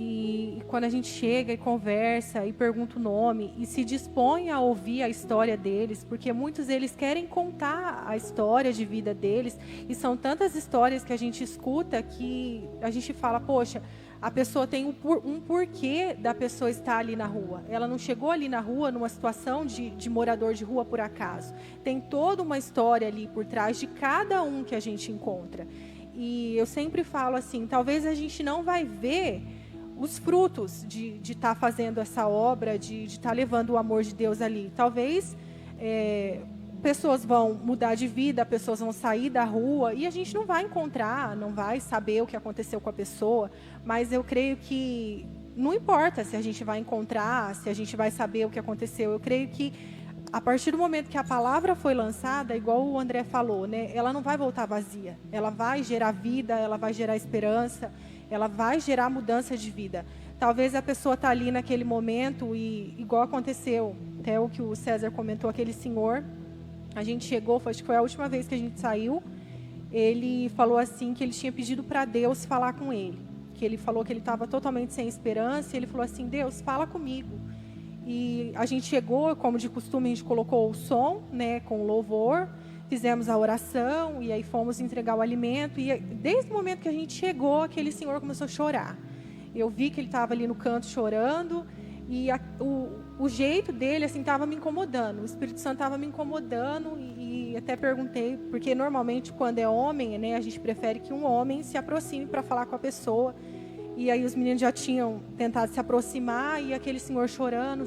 e quando a gente chega e conversa e pergunta o nome e se dispõe a ouvir a história deles, porque muitos deles querem contar a história de vida deles, e são tantas histórias que a gente escuta que a gente fala, poxa, a pessoa tem um porquê da pessoa estar ali na rua. Ela não chegou ali na rua numa situação de morador de rua por acaso. Tem toda uma história ali por trás de cada um que a gente encontra. E eu sempre falo assim, talvez a gente não vai ver os frutos de estar fazendo essa obra, de estar levando o amor de Deus ali. Talvez pessoas vão mudar de vida, pessoas vão sair da rua e a gente não vai encontrar, não vai saber o que aconteceu com a pessoa, mas eu creio que não importa se a gente vai encontrar, se a gente vai saber o que aconteceu. Eu creio que a partir do momento que a palavra foi lançada, igual o André falou, né, ela não vai voltar vazia. Ela vai gerar vida, ela vai gerar esperança, ela vai gerar mudança de vida. Talvez a pessoa está ali naquele momento e, igual aconteceu, até o que o César comentou, aquele senhor, a gente chegou, acho que foi a última vez que a gente saiu, ele falou assim que ele tinha pedido para Deus falar com ele, que ele falou que ele estava totalmente sem esperança, e ele falou assim, Deus, fala comigo. E a gente chegou, como de costume, a gente colocou o som, né, com louvor, fizemos a oração, e aí fomos entregar o alimento, e desde o momento que a gente chegou, aquele senhor começou a chorar. Eu vi que ele estava ali no canto chorando, e o jeito dele, assim, estava me incomodando. O Espírito Santo estava me incomodando, e até perguntei, porque normalmente quando é homem, né, a gente prefere que um homem se aproxime para falar com a pessoa. E aí os meninos já tinham tentado se aproximar, e aquele senhor chorando.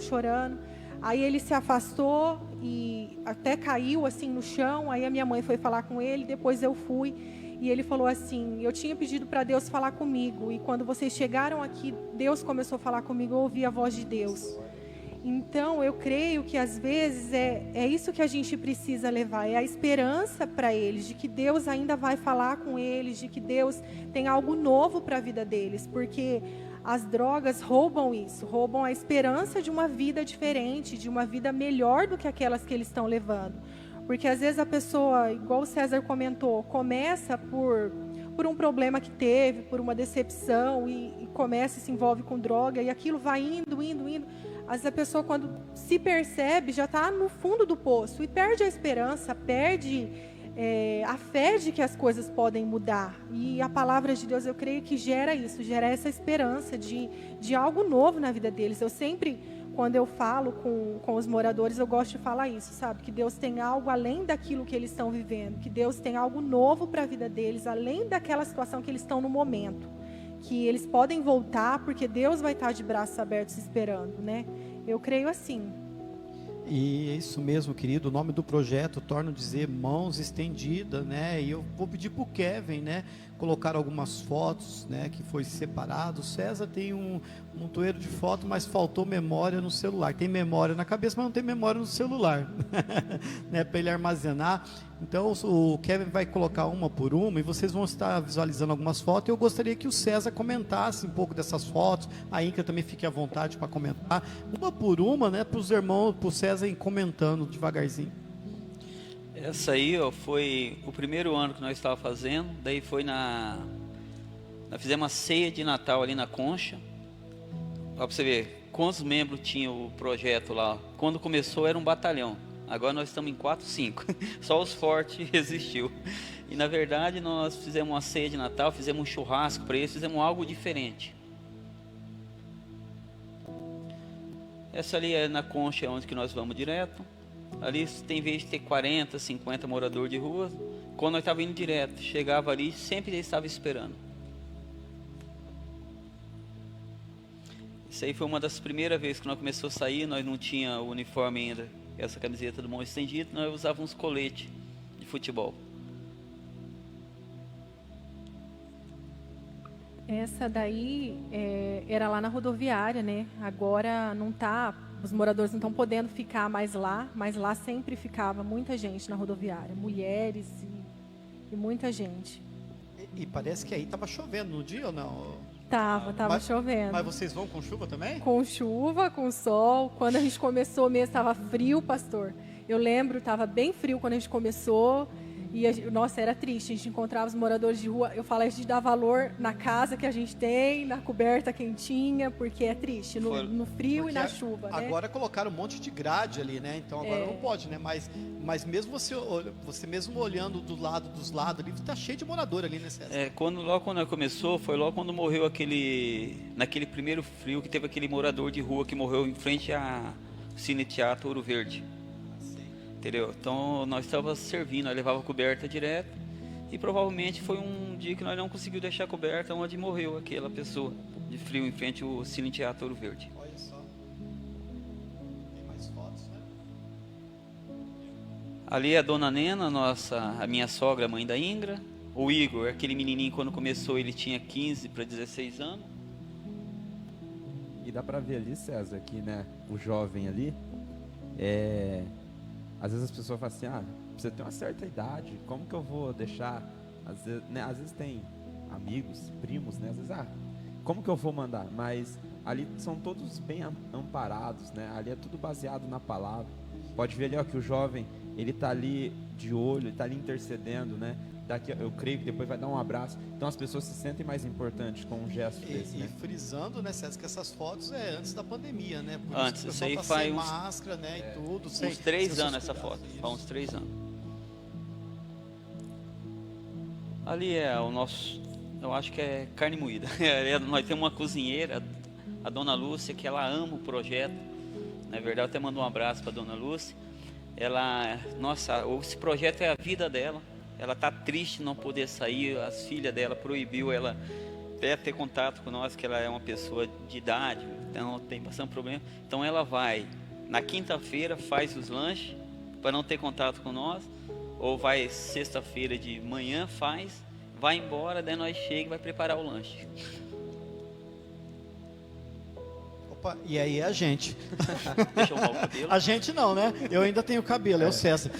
Aí ele se afastou e até caiu assim no chão. Aí a minha mãe foi falar com ele, depois eu fui. E ele falou assim, eu tinha pedido para Deus falar comigo, e quando vocês chegaram aqui, Deus começou a falar comigo, eu ouvi a voz de Deus. Então, eu creio que às vezes é isso que a gente precisa levar, é a esperança para eles, de que Deus ainda vai falar com eles, de que Deus tem algo novo para a vida deles, porque as drogas roubam isso, roubam a esperança de uma vida diferente, de uma vida melhor do que aquelas que eles estão levando. Porque às vezes a pessoa, igual o César comentou, começa por um problema que teve, por uma decepção, e começa e se envolve com droga, e aquilo vai indo. Às vezes a pessoa, quando se percebe, já está no fundo do poço, e perde a esperança, perde a fé de que as coisas podem mudar. E a palavra de Deus, eu creio que gera isso, gera essa esperança de algo novo na vida deles. Eu sempre, quando eu falo com os moradores, eu gosto de falar isso, sabe? Que Deus tem algo além daquilo que eles estão vivendo, que Deus tem algo novo para a vida deles, além daquela situação que eles estão no momento, que eles podem voltar, porque Deus vai estar de braços abertos esperando, né? Eu creio assim. E é isso mesmo, querido, o nome do projeto, torno a dizer, Mãos Estendidas, né? E eu vou pedir para o Kevin, né, colocar algumas fotos, né, que foi separado. O César tem um montoeiro de fotos, mas faltou memória no celular. Tem memória na cabeça, mas não tem memória no celular, né, para ele armazenar. Então o Kevin vai colocar uma por uma e vocês vão estar visualizando algumas fotos. Eu gostaria que o César comentasse um pouco dessas fotos. A Inca também fique à vontade para comentar. Uma por uma, né, para os irmãos, para o César ir comentando devagarzinho. Essa aí, ó, foi o primeiro ano que nós estávamos fazendo. Daí foi nós fizemos uma ceia de Natal ali na Concha. Para você ver quantos membros tinha o projeto lá. Quando começou era um batalhão. Agora nós estamos em 4, 5. Só os fortes resistiu. E na verdade nós fizemos uma ceia de Natal, fizemos um churrasco para eles, fizemos algo diferente. Essa ali é na Concha, onde que nós vamos direto. Ali tem vez de ter 40, 50 moradores de rua. Quando nós estávamos indo direto, chegava ali, sempre eles estavam esperando. Isso aí foi uma das primeiras vezes que nós começamos a sair. Nós não tinha o uniforme ainda, essa camiseta do mão estendido. Nós usávamos colete de futebol. Essa daí era lá na rodoviária, né? Agora não tá, os moradores não estão podendo ficar mais lá, mas lá sempre ficava muita gente na rodoviária, mulheres e muita gente. E parece que aí estava chovendo no dia ou não? Tava chovendo. Mas vocês vão com chuva também? Com chuva, com sol. Quando a gente começou mesmo, estava frio, pastor. Eu lembro, estava bem frio quando a gente começou. E, nossa, era triste. A gente encontrava os moradores de rua. Eu falo, a gente dá valor na casa que a gente tem, na coberta quentinha, porque é triste, no frio e na chuva. Agora colocaram um monte de grade ali, né? Então agora não pode, né? Mas mesmo você mesmo olhando dos lados ali, tá cheio de morador ali, né, César? Logo quando começou, foi logo quando morreu naquele primeiro frio, que teve aquele morador de rua que morreu em frente a Cine Teatro Ouro Verde. Entendeu? Então nós estávamos servindo, nós levava coberta direto e provavelmente foi um dia que nós não conseguimos deixar coberta onde morreu aquela pessoa de frio em frente ao Cine Teatro Ouro Verde. Olha só. Tem mais fotos, né? Ali é a dona Nena, a minha sogra, mãe da Ingra. O Igor, aquele menininho, quando começou ele tinha 15 para 16 anos. E dá pra ver ali, César, que, né, o jovem ali, às vezes as pessoas falam assim, você tem uma certa idade, como que eu vou deixar, às vezes tem amigos, primos, né, às vezes, como que eu vou mandar, mas ali são todos bem amparados, né, ali é tudo baseado na palavra. Pode ver ali, ó, que o jovem, ele tá ali de olho, ele tá ali intercedendo, né, daqui, eu creio que depois vai dar um abraço, então as pessoas se sentem mais importantes com um gesto desse, né? E frisando, né, César, que essas fotos antes da pandemia, né? Por antes, isso que o pessoal tá sem máscara, né, e tudo. Uns 3 anos essa foto, faz uns 3 anos. Ali é o nosso, eu acho que é carne moída. Nós temos uma cozinheira, a dona Lúcia, que ela ama o projeto. Na verdade, eu até mando um abraço para a dona Lúcia. Esse projeto é a vida dela. Ela está triste não poder sair, as filhas dela proibiu ela até ter contato com nós, que ela é uma pessoa de idade, então tem bastante problema. Então ela vai, na quinta-feira faz os lanches, para não ter contato com nós, ou vai sexta-feira de manhã, vai embora, daí nós chega e vai preparar o lanche. Opa, e aí a gente? Deixa eu arrumar o cabelo. A gente não, né? Eu ainda tenho cabelo, é o César.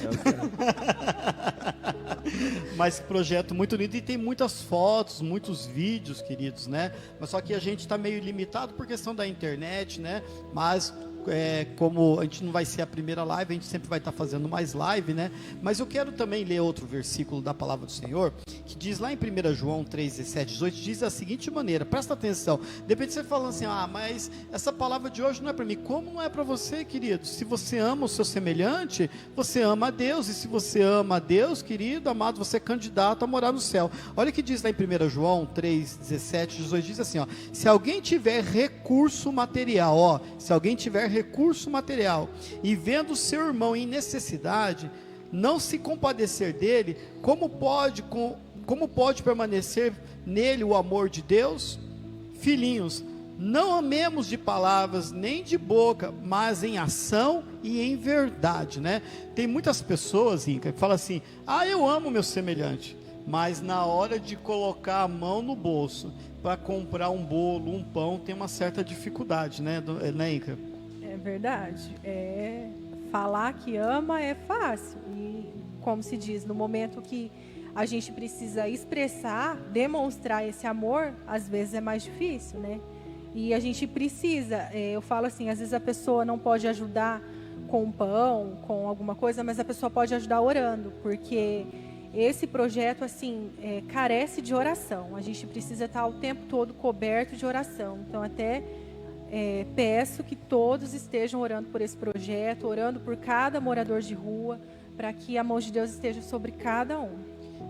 Mas projeto muito lindo e tem muitas fotos, muitos vídeos, queridos, né? Mas só que a gente está meio limitado por questão da internet, né? Mas como a gente não vai ser a primeira live, a gente sempre vai estar fazendo mais live, né? Mas eu quero também ler outro versículo da palavra do Senhor, que diz lá em 1 João 3, 17, 18, diz da seguinte maneira, presta atenção, de repente você fala assim, mas essa palavra de hoje não é para mim. Como não é para você, querido? Se você ama o seu semelhante, você ama a Deus, e se você ama a Deus, querido, amado, você é candidato a morar no céu. Olha o que diz lá em 1 João 3, 17, 18, diz assim, se alguém tiver recurso material, e vendo seu irmão em necessidade, não se compadecer dele, como pode permanecer nele o amor de Deus? Filhinhos, não amemos de palavras nem de boca, mas em ação e em verdade, né? Tem muitas pessoas, Inca, que falam assim, eu amo meu semelhante, mas na hora de colocar a mão no bolso para comprar um bolo, um pão, tem uma certa dificuldade, né, Inca? É verdade. Falar que ama é fácil. E como se diz, no momento que a gente precisa expressar, demonstrar esse amor, às vezes é mais difícil, né? E a gente precisa, eu falo assim, às vezes a pessoa não pode ajudar com pão, com alguma coisa, mas a pessoa pode ajudar orando, porque esse projeto, assim, carece de oração. A gente precisa estar o tempo todo coberto de oração. Então, até peço que todos estejam orando por esse projeto, orando por cada morador de rua, para que a mão de Deus esteja sobre cada um.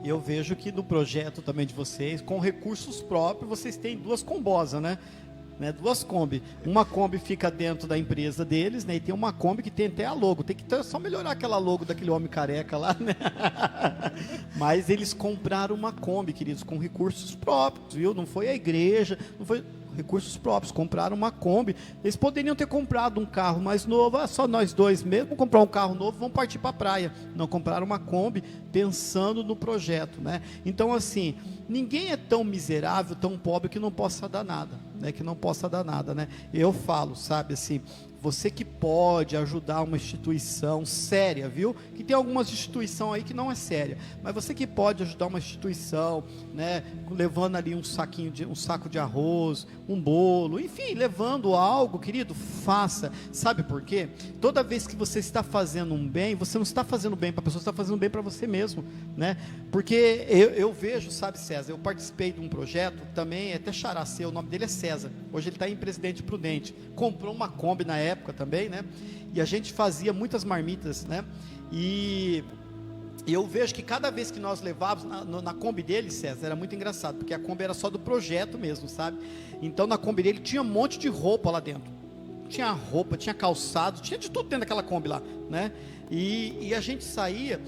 Eu vejo que no projeto também de vocês, com recursos próprios, vocês têm 2 combosas, né? 2 Kombi. Uma Kombi fica dentro da empresa deles, né? E tem uma Kombi que tem até a logo. Tem que só melhorar aquela logo daquele homem careca lá, né? Mas eles compraram uma Kombi, queridos, com recursos próprios, viu? Não foi a igreja, não foi recursos próprios, compraram uma Kombi. Eles poderiam ter comprado um carro mais novo, só nós dois mesmo, vamos comprar um carro novo, vamos partir para a praia. Não, compraram uma Kombi pensando no projeto, né? Então, assim, ninguém é tão miserável, tão pobre que não possa dar nada, né? Que não possa dar nada, né? Eu falo, sabe, assim, você que pode ajudar uma instituição séria, viu? Que tem algumas instituições aí que não é séria, mas você que pode ajudar uma instituição, né? Levando ali um saco de arroz, um bolo, enfim, levando algo, querido, faça. Sabe por quê? Toda vez que você está fazendo um bem, você não está fazendo bem para a pessoa, você está fazendo bem para você mesmo, né? Porque eu vejo, sabe, César, eu participei de um projeto, também até Characê, o nome dele é César, hoje ele está em Presidente Prudente, comprou uma Kombi na época também, né? E a gente fazia muitas marmitas, né? E eu vejo que cada vez que nós levávamos na Kombi dele, César, era muito engraçado, porque a Kombi era só do projeto mesmo, sabe? Então na Kombi dele tinha um monte de roupa lá dentro. Tinha roupa, tinha calçado, tinha de tudo dentro daquela Kombi lá, né? E a gente saía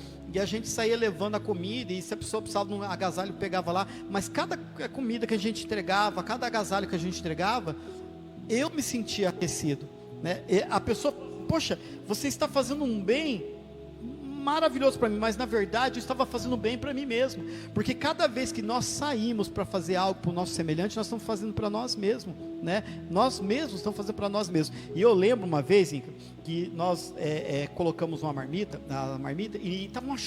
levando a comida, e se a pessoa precisava de um agasalho, pegava lá, mas cada comida que a gente entregava, cada agasalho que a gente entregava, eu me sentia aquecido, né? E a pessoa, poxa, você está fazendo um bem maravilhoso para mim, mas na verdade eu estava fazendo bem para mim mesmo, porque cada vez que nós saímos para fazer algo para o nosso semelhante, nós estamos fazendo para nós mesmos, né? Nós mesmos estamos fazendo para nós mesmos. E eu lembro uma vez, Inca, que nós colocamos uma marmita, e estava uma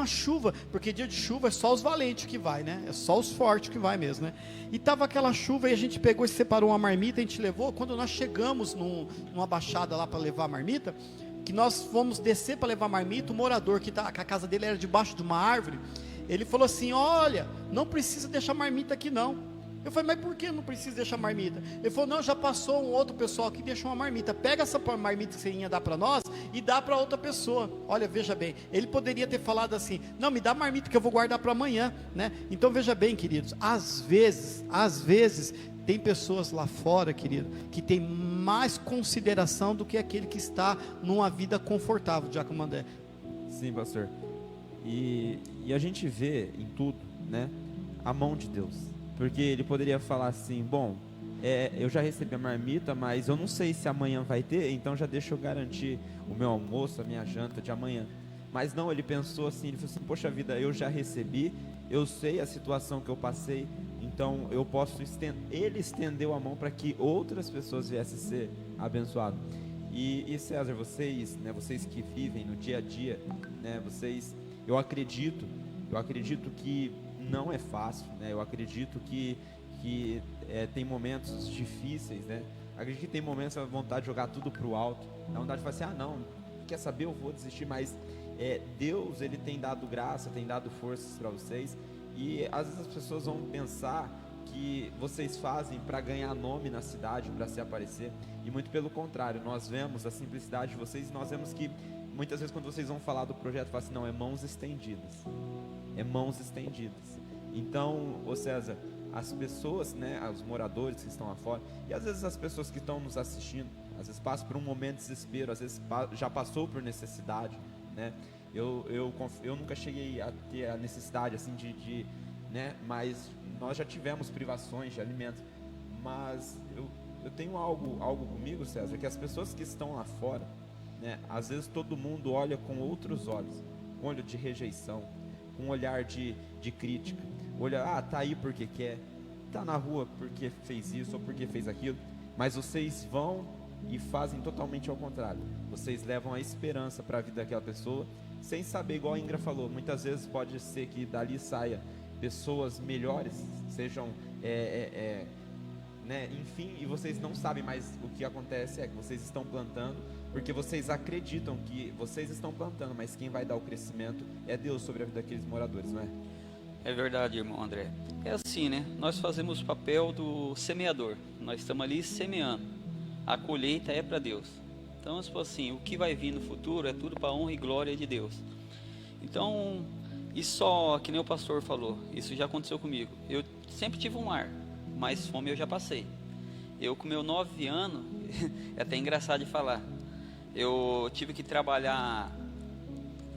chuva, porque dia de chuva é só os valentes que vai, né? É só os fortes que vai mesmo, né? E tava aquela chuva, e a gente pegou e separou uma marmita, a gente levou. Quando nós chegamos numa baixada lá para levar a marmita, que nós fomos descer para levar a marmita, o morador que a casa dele era debaixo de uma árvore, ele falou assim: olha, não precisa deixar marmita aqui não. Eu falei: mas por que não precisa deixar marmita? Ele falou: não, já passou um outro pessoal aqui, deixou uma marmita, pega essa marmita que você ia dar para nós e dá para outra pessoa. Olha, veja bem, ele poderia ter falado assim: não, me dá marmita que eu vou guardar para amanhã, né? Então veja bem, queridos, às vezes tem pessoas lá fora, querido, que tem mais consideração do que aquele que está numa vida confortável, Diácono André. Sim, pastor. E a gente vê em tudo, né, a mão de Deus. Porque ele poderia falar assim: bom, eu já recebi a marmita, mas eu não sei se amanhã vai ter, então já deixa eu garantir o meu almoço, a minha janta de amanhã. Mas não, ele pensou assim, ele falou assim: poxa vida, eu já recebi, eu sei a situação que eu passei, então eu posso ele estendeu a mão para que outras pessoas viessem a ser abençoadas. E César, vocês, né, vocês que vivem no dia a dia, né, eu acredito que não é fácil, né? Eu acredito que tem momentos difíceis, né? Acredito que tem momentos que dá vontade de jogar tudo pro alto, dá vontade de falar assim: ah, não, quer saber, eu vou desistir. Mas Deus, ele tem dado graça, tem dado forças para vocês, e às vezes as pessoas vão pensar que vocês fazem para ganhar nome na cidade, para se aparecer, e muito pelo contrário, nós vemos a simplicidade de vocês, e nós vemos que muitas vezes quando vocês vão falar do projeto, falam assim: não, é mãos estendidas. É mãos estendidas. Então, ô César, as pessoas, né, os moradores que estão lá fora, e às vezes as pessoas que estão nos assistindo, às vezes passam por um momento de desespero, às vezes já passou por necessidade, né? Eu nunca cheguei a ter a necessidade assim né, mas nós já tivemos privações de alimentos. Mas eu tenho algo comigo, César, que as pessoas que estão lá fora, né, às vezes todo mundo olha com outros olhos, um olho de rejeição, um olhar de crítica, olha, tá aí porque quer, tá na rua porque fez isso ou porque fez aquilo, mas vocês vão e fazem totalmente ao contrário. Vocês levam a esperança para a vida daquela pessoa, sem saber, igual a Ingra falou, muitas vezes pode ser que dali saia pessoas melhores, sejam, né, enfim, e vocês não sabem, mas o que acontece é que vocês estão plantando, porque vocês acreditam que vocês estão plantando, mas quem vai dar o crescimento é Deus sobre a vida daqueles moradores, não é? É verdade, irmão André. É assim, né? Nós fazemos o papel do semeador. Nós estamos ali semeando. A colheita é para Deus. Então, tipo assim, o que vai vir no futuro é tudo para a honra e glória de Deus. Então, e só, que nem o pastor falou, isso já aconteceu comigo. Eu sempre tive um lar, mas fome eu já passei. Eu com meus 9 anos, é até engraçado de falar, eu tive que trabalhar,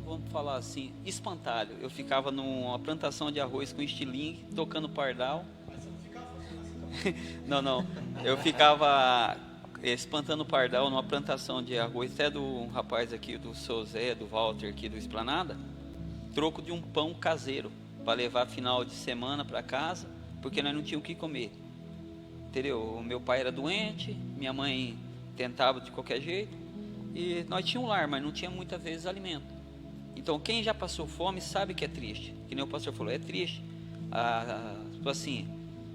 vamos falar assim, espantalho. Eu ficava numa plantação de arroz com estilingue, tocando pardal. Mas você não ficava fazendo assim? Não. Eu ficava espantando pardal numa plantação de arroz, até do rapaz aqui, do seu Zé, do Walter aqui do Esplanada, troco de um pão caseiro, para levar final de semana para casa, porque nós não tínhamos o que comer. Entendeu? O meu pai era doente, minha mãe tentava de qualquer jeito, e nós tínhamos um lar, mas não tinha muitas vezes alimento. Então, quem já passou fome sabe que é triste. Que nem o pastor falou, é triste. Assim,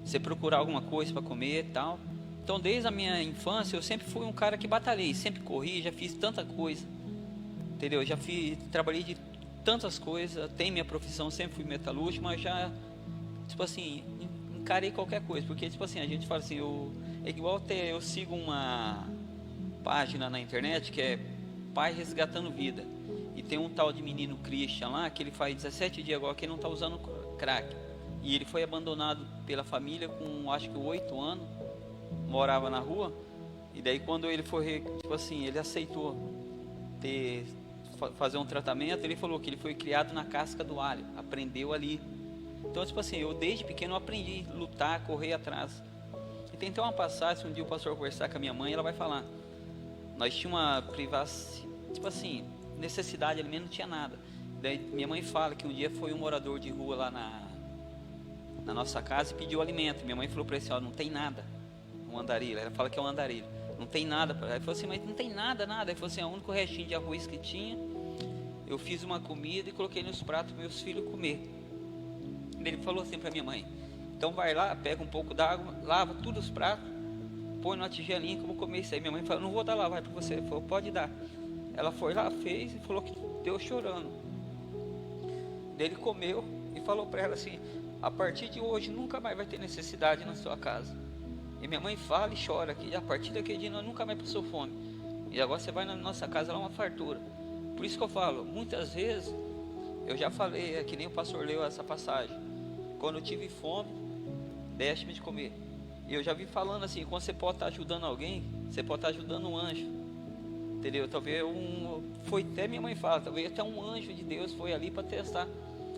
você procurar alguma coisa para comer e tal. Então, desde a minha infância, eu sempre fui um cara que batalhei, sempre corri, já fiz tanta coisa. Entendeu? Trabalhei de tantas coisas, tenho minha profissão, sempre fui metalúrgico, mas já, tipo assim, encarei qualquer coisa. Porque, tipo assim, a gente fala assim, é igual até eu sigo uma página na internet que é Pai Resgatando Vida. E tem um tal de menino Christian lá, que ele faz 17 dias agora que ele não está usando crack. E ele foi abandonado pela família com, acho que 8 anos, morava na rua. E daí quando ele foi, tipo assim, ele aceitou fazer um tratamento, ele falou que ele foi criado na casca do alho, aprendeu ali. Então, tipo assim, eu desde pequeno aprendi a lutar, correr atrás. E tem até uma passagem, um dia o pastor conversar com a minha mãe, ela vai falar, nós tínhamos uma privacidade, tipo assim, necessidade, alimento, não tinha nada. Daí minha mãe fala que um dia foi um morador de rua lá na nossa casa e pediu alimento. Minha mãe falou para ele assim, ó, não tem nada, um andarilho. Ela fala que é um andarilho, não tem nada. Ele falou assim, mas não tem nada. Ele falou assim, o único restinho de arroz que tinha, eu fiz uma comida e coloquei nos pratos para meus filhos comer. Ele falou assim para minha mãe, então vai lá, pega um pouco d'água, lava todos os pratos, põe numa tigelinha que eu vou comer isso aí. Minha mãe falou, não vou dar lá, vai para você. Ele falou, pode dar. Ela foi lá, fez e falou que deu chorando. Daí ele comeu e falou para ela assim, a partir de hoje nunca mais vai ter necessidade na sua casa. E minha mãe fala e chora que a partir daquele dia nós nunca mais passou fome. E agora você vai na nossa casa lá uma fartura. Por isso que eu falo, muitas vezes, eu já falei, é que nem o pastor leu essa passagem. Quando eu tive fome, deixe-me de comer. E eu já vi falando assim, quando você pode estar ajudando alguém, você pode estar ajudando um anjo. Entendeu? Talvez foi até minha mãe fala, talvez até um anjo de Deus foi ali para testar.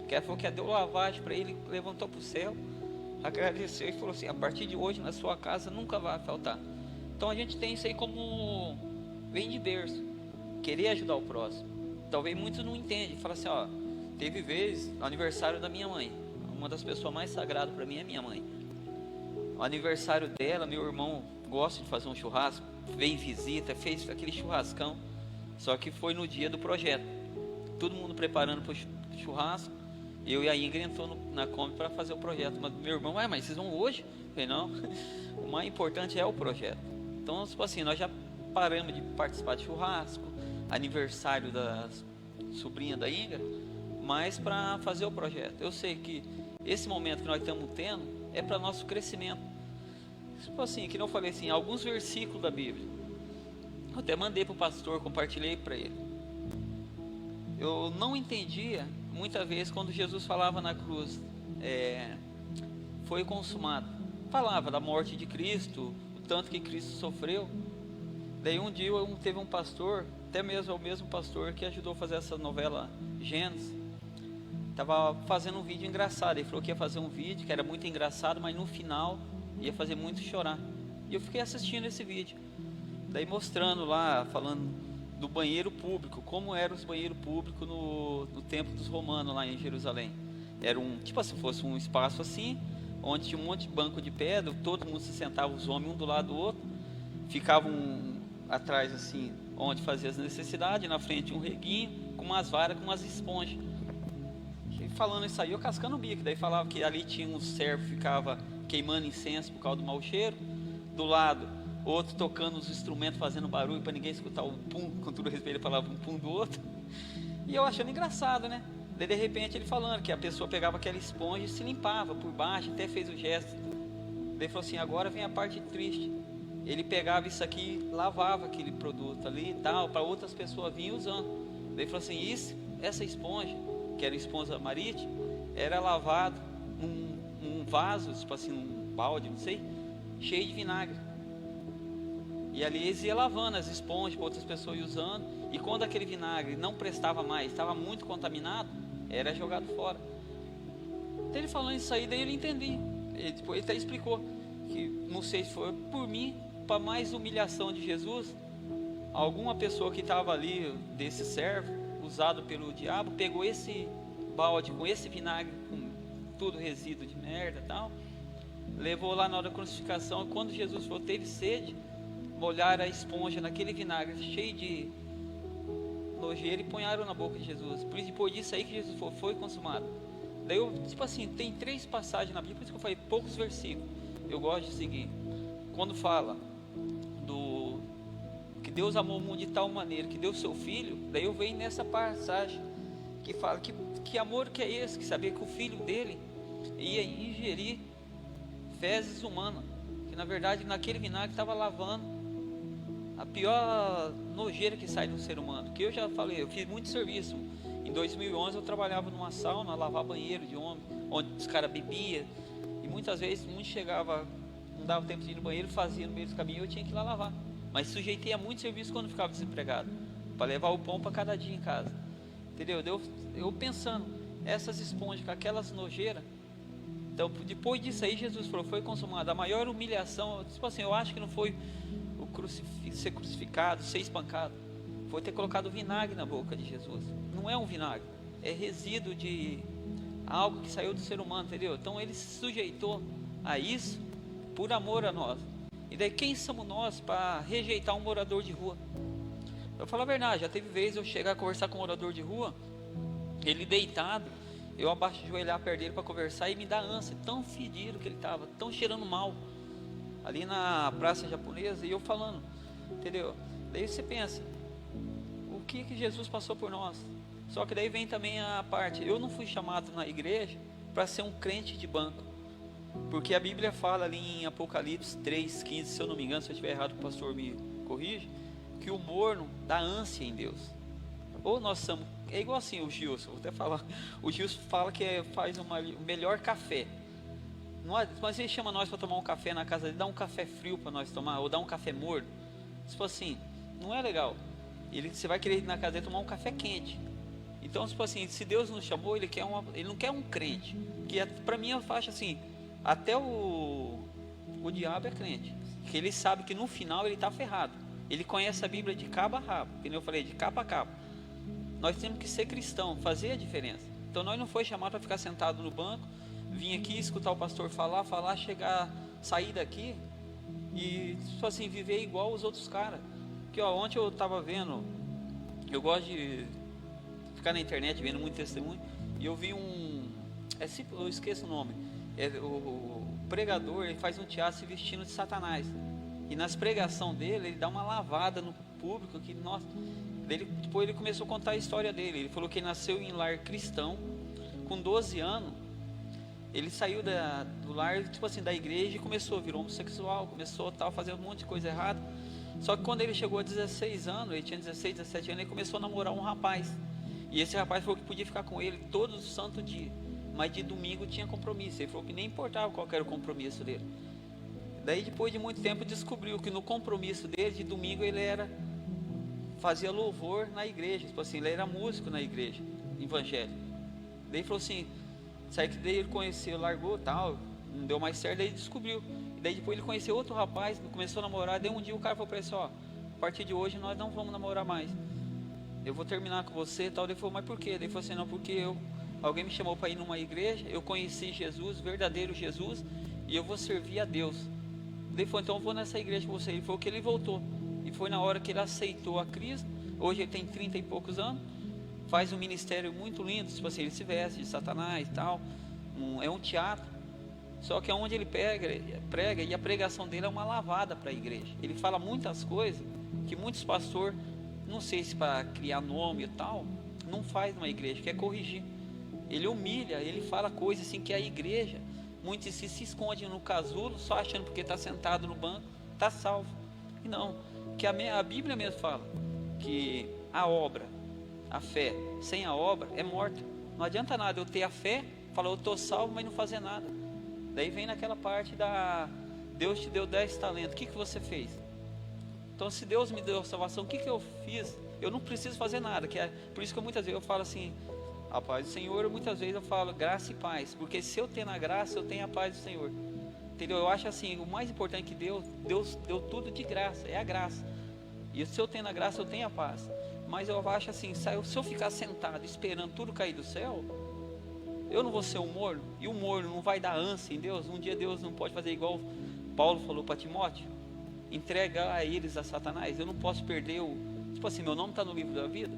Que ela falou que deu lavagem para ele, levantou para o céu, agradeceu e falou assim, a partir de hoje na sua casa nunca vai faltar. Então a gente tem isso aí como vem de berço, querer ajudar o próximo. Talvez muitos não entendem, falam assim, ó, teve vez no aniversário da minha mãe, uma das pessoas mais sagradas para mim é minha mãe. O aniversário dela, meu irmão gosta de fazer um churrasco, veio visita, fez aquele churrascão, só que foi no dia do projeto, todo mundo preparando para o churrasco, eu e a Ingrid entrou na Kombi para fazer o projeto, mas meu irmão, mas vocês vão hoje? Eu falei, não, o mais importante é o projeto. Então, tipo assim, nós já paramos de participar de churrasco, aniversário da sobrinha da Ingrid, mas para fazer o projeto. Eu sei que esse momento que nós estamos tendo é para nosso crescimento. Tipo assim, que não falei assim, alguns versículos da Bíblia. Eu até mandei para o pastor, compartilhei para ele. Eu não entendia, muitas vezes, quando Jesus falava na cruz, foi consumado. Falava da morte de Cristo, o tanto que Cristo sofreu. Daí um dia teve um pastor, até mesmo o mesmo pastor que ajudou a fazer essa novela Gênesis, estava fazendo um vídeo engraçado. Ele falou que ia fazer um vídeo que era muito engraçado, mas no final ia fazer muito chorar. E eu fiquei assistindo esse vídeo, daí mostrando lá, falando do banheiro público, como eram os banheiros públicos no tempo dos romanos lá em Jerusalém. Era tipo assim, fosse um espaço assim, onde tinha um monte de banco de pedra, todo mundo se sentava, os homens um do lado do outro, ficavam atrás assim, onde fazia as necessidades, na frente um reguinho, com umas varas, com umas esponjas. E falando isso aí, eu cascando o bico. Daí falava que ali tinha um servo que ficava queimando incenso por causa do mau cheiro. Do lado, outro tocando os instrumentos, fazendo barulho para ninguém escutar o pum, com todo respeito, ele falava um pum do outro. E eu achando engraçado, né? Daí de repente ele falando que a pessoa pegava aquela esponja e se limpava por baixo, até fez o gesto. Daí falou assim, agora vem a parte triste. Ele pegava isso aqui, lavava aquele produto ali e tal, para outras pessoas virem usando. Daí falou assim, essa esponja, que era esponja marítima, era lavado num vaso, tipo assim, um balde, não sei, cheio de vinagre. E ali eles iam lavando as esponjas para outras pessoas ir usando. E quando aquele vinagre não prestava mais, estava muito contaminado, era jogado fora. Então ele falando isso aí, daí eu entendi. Depois ele até explicou que, não sei se foi por mim, para mais humilhação de Jesus, alguma pessoa que estava ali, desse servo, usado pelo diabo, pegou esse balde com esse vinagre, com tudo resíduo de merda e tal, levou lá na hora da crucificação. E quando Jesus falou, teve sede, molharam a esponja naquele vinagre cheio de nojeira e ponharam na boca de Jesus. Por isso, depois disso aí que Jesus falou, foi consumado. Daí eu, tipo assim, tem 3 passagens na Bíblia, por isso que eu falei poucos versículos. Eu gosto de seguir. Quando fala que Deus amou o mundo de tal maneira que deu seu filho, daí eu venho nessa passagem que fala que amor que é esse, que sabia que o filho dele ia ingerir fezes humanas, que na verdade naquele vinagre estava lavando a pior nojeira que sai de um ser humano. Que eu já falei, eu fiz muito serviço. Em 2011 eu trabalhava numa sauna, lavar banheiro de homem, onde os caras bebiam, e muitas vezes muitos chegava, não dava tempo de ir no banheiro, fazia no meio do caminho, eu tinha que ir lá lavar. Mas sujeitei a muito serviço quando ficava desempregado, para levar o pão para cada dia em casa. Entendeu? Eu pensando, essas esponjas com aquelas nojeiras. Então depois disso aí Jesus falou, foi consumado. A maior humilhação, tipo assim, eu acho que não foi ser crucificado, ser espancado, foi ter colocado vinagre na boca de Jesus. Não é um vinagre, é resíduo de algo que saiu do ser humano, entendeu? Então ele se sujeitou a isso por amor a nós. E daí quem somos nós para rejeitar um morador de rua? Eu falo a verdade, já teve vez eu chegar a conversar com um morador de rua, ele deitado, eu abaixo ajoelhar perto dele para conversar e me dá ânsia, tão fedido que ele estava, tão cheirando mal, ali na praça japonesa, e eu falando, entendeu? Daí você pensa, o que Jesus passou por nós? Só que daí vem também a parte, eu não fui chamado na igreja para ser um crente de banco, porque a Bíblia fala ali em Apocalipse 3:15, se eu não me engano, se eu estiver errado o pastor me corrige, que o morno dá ânsia em Deus. Ou nós somos, é igual assim o Gilson, vou até falar, o Gilson fala que faz o melhor café, mas ele chama nós para tomar um café na casa dele, dá um café frio para nós tomar, ou dá um café morno, se for assim, não é legal. Você vai querer ir na casa dele tomar um café quente. Então, tipo assim, se Deus nos chamou, ele não quer um crente, que para mim eu faço assim, até o diabo é crente, que ele sabe que no final ele está ferrado, ele conhece a Bíblia de cabo a rabo, como eu falei, de cabo a cabo. Nós temos que ser cristão, fazer a diferença. Então nós não foi chamado para ficar sentado no banco, vir aqui, escutar o pastor falar, sair daqui e, tipo assim, viver igual os outros caras. Porque ontem eu estava vendo, eu gosto de ficar na internet vendo muito testemunho, e eu vi eu esqueço o nome, o pregador, ele faz um teatro se vestindo de Satanás, e nas pregações dele, ele dá uma lavada no público, que nossa, depois ele começou a contar a história dele, ele falou que ele nasceu em lar cristão, com 12 anos, ele saiu do lar, tipo assim, da igreja, e virou homossexual, começou a fazer um monte de coisa errada. Só que quando ele chegou a 16 anos, ele tinha 16, 17 anos, ele começou a namorar um rapaz. E esse rapaz falou que podia ficar com ele todo santo dia, mas de domingo tinha compromisso. Ele falou que nem importava qual era o compromisso dele. Daí depois de muito tempo descobriu que no compromisso dele, de domingo, ele fazia louvor na igreja, tipo assim, ele era músico na igreja, evangélico. Daí ele falou assim, sabe que daí ele conheceu, largou tal, não deu mais certo, daí ele descobriu. Daí depois ele conheceu outro rapaz, começou a namorar, daí um dia o cara falou para ele assim, ó, a partir de hoje nós não vamos namorar mais, eu vou terminar com você e tal. Ele falou, mas por quê? Ele falou assim, não, porque alguém me chamou para ir numa igreja, eu conheci Jesus, verdadeiro Jesus, e eu vou servir a Deus. Ele falou, então eu vou nessa igreja com você. Ele falou que ele voltou, E foi na hora que ele aceitou a Cristo. Hoje ele tem 30 e poucos anos, faz um ministério muito lindo, tipo assim, ele se veste de Satanás e tal, é um teatro, só que é onde ele prega, e a pregação dele é uma lavada para a igreja. Ele fala muitas coisas que muitos pastores, não sei se para criar nome e tal, não faz numa igreja, quer corrigir. Ele humilha, ele fala coisas assim que a igreja, muitos se escondem no casulo, só achando porque está sentado no banco, está salvo. E não, que a Bíblia mesmo fala que a obra, a fé, sem a obra é morta. Não adianta nada eu ter a fé, falar eu estou salvo, mas não fazer nada. Daí vem naquela parte da Deus te deu 10 talentos, o que você fez? Então se Deus me deu a salvação, o que eu fiz? Eu não preciso fazer nada, por isso que muitas vezes eu falo assim, a paz do Senhor, muitas vezes eu falo graça e paz, porque se eu tenho a graça, eu tenho a paz do Senhor, entendeu? Eu acho assim, o mais importante que Deus deu tudo de graça, é a graça, e se eu tenho a graça, eu tenho a paz. Mas eu acho assim, se eu ficar sentado esperando tudo cair do céu, eu não vou ser um morno, e o morno não vai dar ânsia em Deus. Um dia Deus não pode fazer igual Paulo falou para Timóteo, entregar a eles a Satanás. Eu não posso perder tipo assim, meu nome está no livro da vida.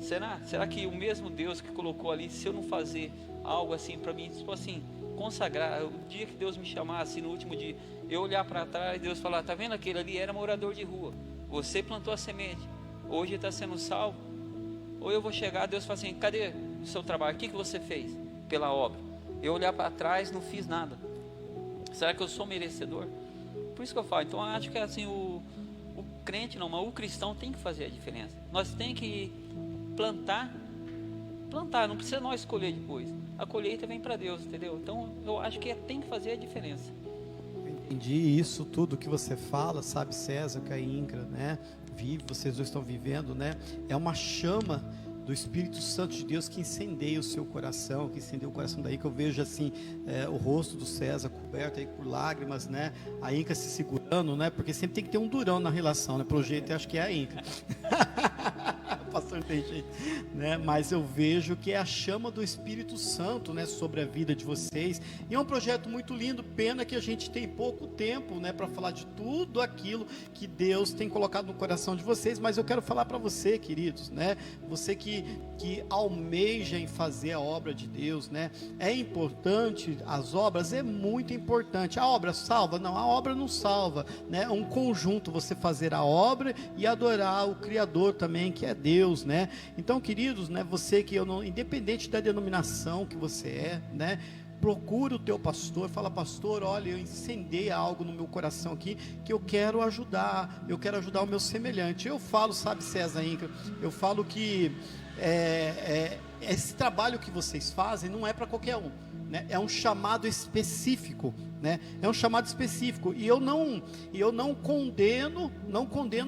Será que o mesmo Deus que colocou ali, se eu não fazer algo assim para mim, tipo assim, consagrar, o dia que Deus me chamasse, no último dia, eu olhar para trás, Deus falar, tá vendo aquele ali, era morador de rua, você plantou a semente, hoje está sendo salvo. Ou eu vou chegar, Deus fala assim, cadê o seu trabalho, o que você fez pela obra? Eu olhar para trás, não fiz nada. Será que eu sou merecedor? Por isso que eu falo, então eu acho que assim, o crente não, mas o cristão tem que fazer a diferença. Nós tem que plantar, não precisa nós escolher depois, a colheita vem para Deus, entendeu? Então eu acho que tem que fazer a diferença. Entendi isso tudo que você fala, sabe, César, que a Incra, né, vocês dois estão vivendo, né, é uma chama do Espírito Santo de Deus que incendeia o seu coração, que incendeia o coração daí, que eu vejo assim, o rosto do César coberto aí por lágrimas, né, a Incra se segurando, né, porque sempre tem que ter um durão na relação, né, pro jeito eu acho que é a Incra. Pastor, tem jeito, né? Mas eu vejo que é a chama do Espírito Santo, né, sobre a vida de vocês, e é um projeto muito lindo. Pena que a gente tem pouco tempo, né, para falar de tudo aquilo que Deus tem colocado no coração de vocês, mas eu quero falar para você, queridos, né, você que almeja em fazer a obra de Deus, né, é importante, as obras é muito importante. A obra salva? Não, a obra não salva, né, é um conjunto, você fazer a obra e adorar o Criador também, que é Deus, né? Então, queridos, né, você que independente da denominação que você é, né, procura o teu pastor, fala, pastor, olha, eu incendei algo no meu coração aqui, que eu quero ajudar o meu semelhante. Eu falo, sabe, César, Incra, eu falo que esse trabalho que vocês fazem não é para qualquer um, né? É um chamado específico, né? É um chamado específico, e eu não condeno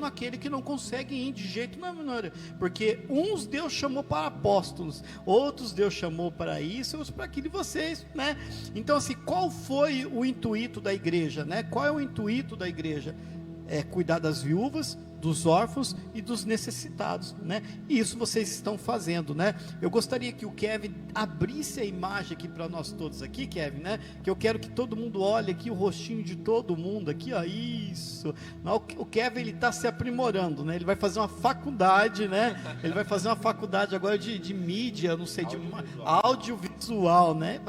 aquele que não consegue ir de jeito nenhum, porque uns Deus chamou para apóstolos, outros Deus chamou para isso, outros para aquilo, de vocês, né? Então assim, qual foi o intuito da igreja, né? Qual é o intuito da igreja? É cuidar das viúvas, dos órfãos e dos necessitados, né? E isso vocês estão fazendo, né? Eu gostaria que o Kevin abrisse a imagem aqui para nós todos aqui, Kevin, né? Que eu quero que todo mundo olhe aqui o rostinho de todo mundo aqui, ó, isso. O Kevin, ele está se aprimorando, né? Ele vai fazer uma faculdade, né? Ele vai fazer uma faculdade agora de mídia, não sei, de audiovisual, né?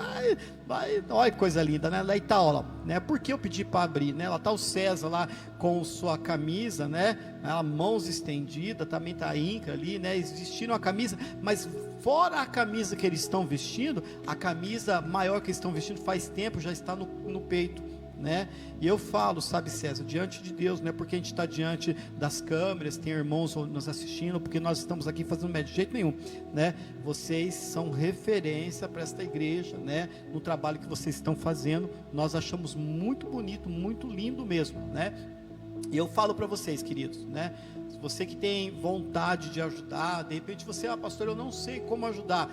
Olha que coisa linda, né? Lá está, ó, né? Por que eu pedi para abrir, né? Lá está o César lá com sua camisa, né? Mãos estendidas, também está a Incra ali, né? Eles vestiram a camisa, mas fora a camisa que eles estão vestindo, a camisa maior que eles estão vestindo faz tempo, já está no peito, né? E eu falo, sabe, César, diante de Deus, não é porque a gente está diante das câmeras, tem irmãos nos assistindo, porque nós estamos aqui fazendo médio de jeito nenhum, né? Vocês são referência para esta igreja, né? No trabalho que vocês estão fazendo, nós achamos muito bonito, muito lindo mesmo, né? E eu falo para vocês, queridos, né? Você que tem vontade de ajudar, de repente você, pastor, eu não sei como ajudar,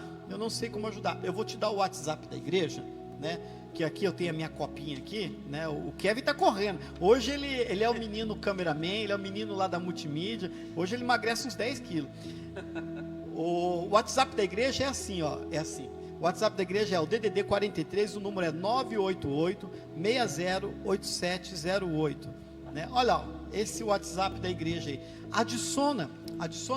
eu vou te dar o WhatsApp da igreja, né? Que aqui eu tenho a minha copinha aqui, né? O Kevin está correndo, hoje ele é o menino cameraman, ele é o menino lá da multimídia, hoje ele emagrece uns 10 quilos. O WhatsApp da igreja é assim, ó, o WhatsApp da igreja é o DDD 43, o número é 988 608708. Né? Olha, esse WhatsApp da igreja aí. Adiciona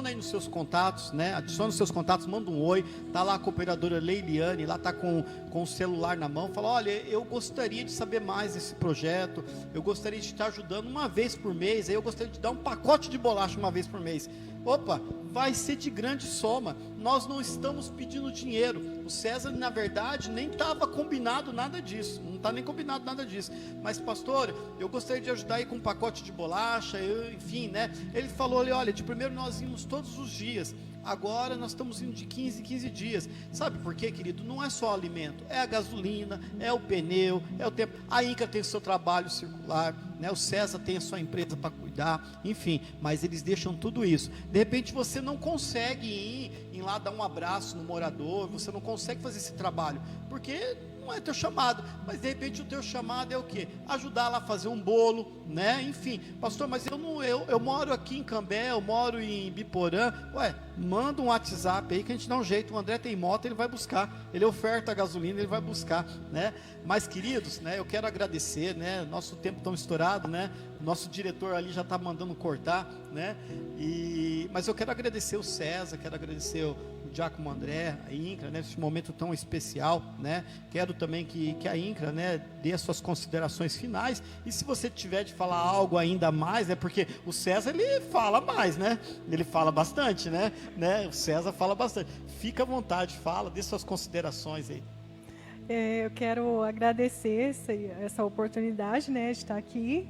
aí nos seus contatos, né? Adiciona nos seus contatos, manda um oi. Tá lá a cooperadora Leiliane, lá tá com o celular na mão. Fala, olha, eu gostaria de saber mais desse projeto. Eu gostaria de estar ajudando uma vez por mês. Aí eu gostaria de dar um pacote de bolacha uma vez por mês. Opa, vai ser de grande soma. Nós não estamos pedindo dinheiro. O César, na verdade, nem estava combinado nada disso. Não está nem combinado nada disso. Mas, pastor, eu gostaria de ajudar aí com um pacote de bolacha, enfim, né? Ele falou ali, olha, de primeiro nós íamos todos os dias. Agora nós estamos indo de 15 em 15 dias. Sabe por quê, querido? Não é só alimento, é a gasolina, é o pneu, é o tempo. A INCRA tem o seu trabalho circular, né? O César tem a sua empresa para cuidar, enfim, mas eles deixam tudo isso. De repente você não consegue ir lá dar um abraço no morador, você não consegue fazer esse trabalho, porque não é teu chamado, mas de repente o teu chamado é o quê? Ajudar lá a fazer um bolo, né? Enfim, pastor, mas eu moro aqui em Cambé, eu moro em Biporã. Ué, manda um WhatsApp aí que a gente dá um jeito. O André tem moto, ele vai buscar, ele oferta a gasolina, ele vai buscar, né? Mas, queridos, né, eu quero agradecer, né? Nosso tempo tão estourado, né? Nosso diretor ali já está mandando cortar, né? Mas eu quero agradecer o César, quero agradecer o Diácono André, a INCRA, né, nesse momento tão especial, né? Quero também que a INCRA, né, dê as suas considerações finais. E se você tiver de falar algo ainda mais, né, porque o César, ele fala mais, né? Ele fala bastante, né? O César fala bastante. Fica à vontade, fala, dê suas considerações aí. Eu quero agradecer essa oportunidade, né, de estar aqui.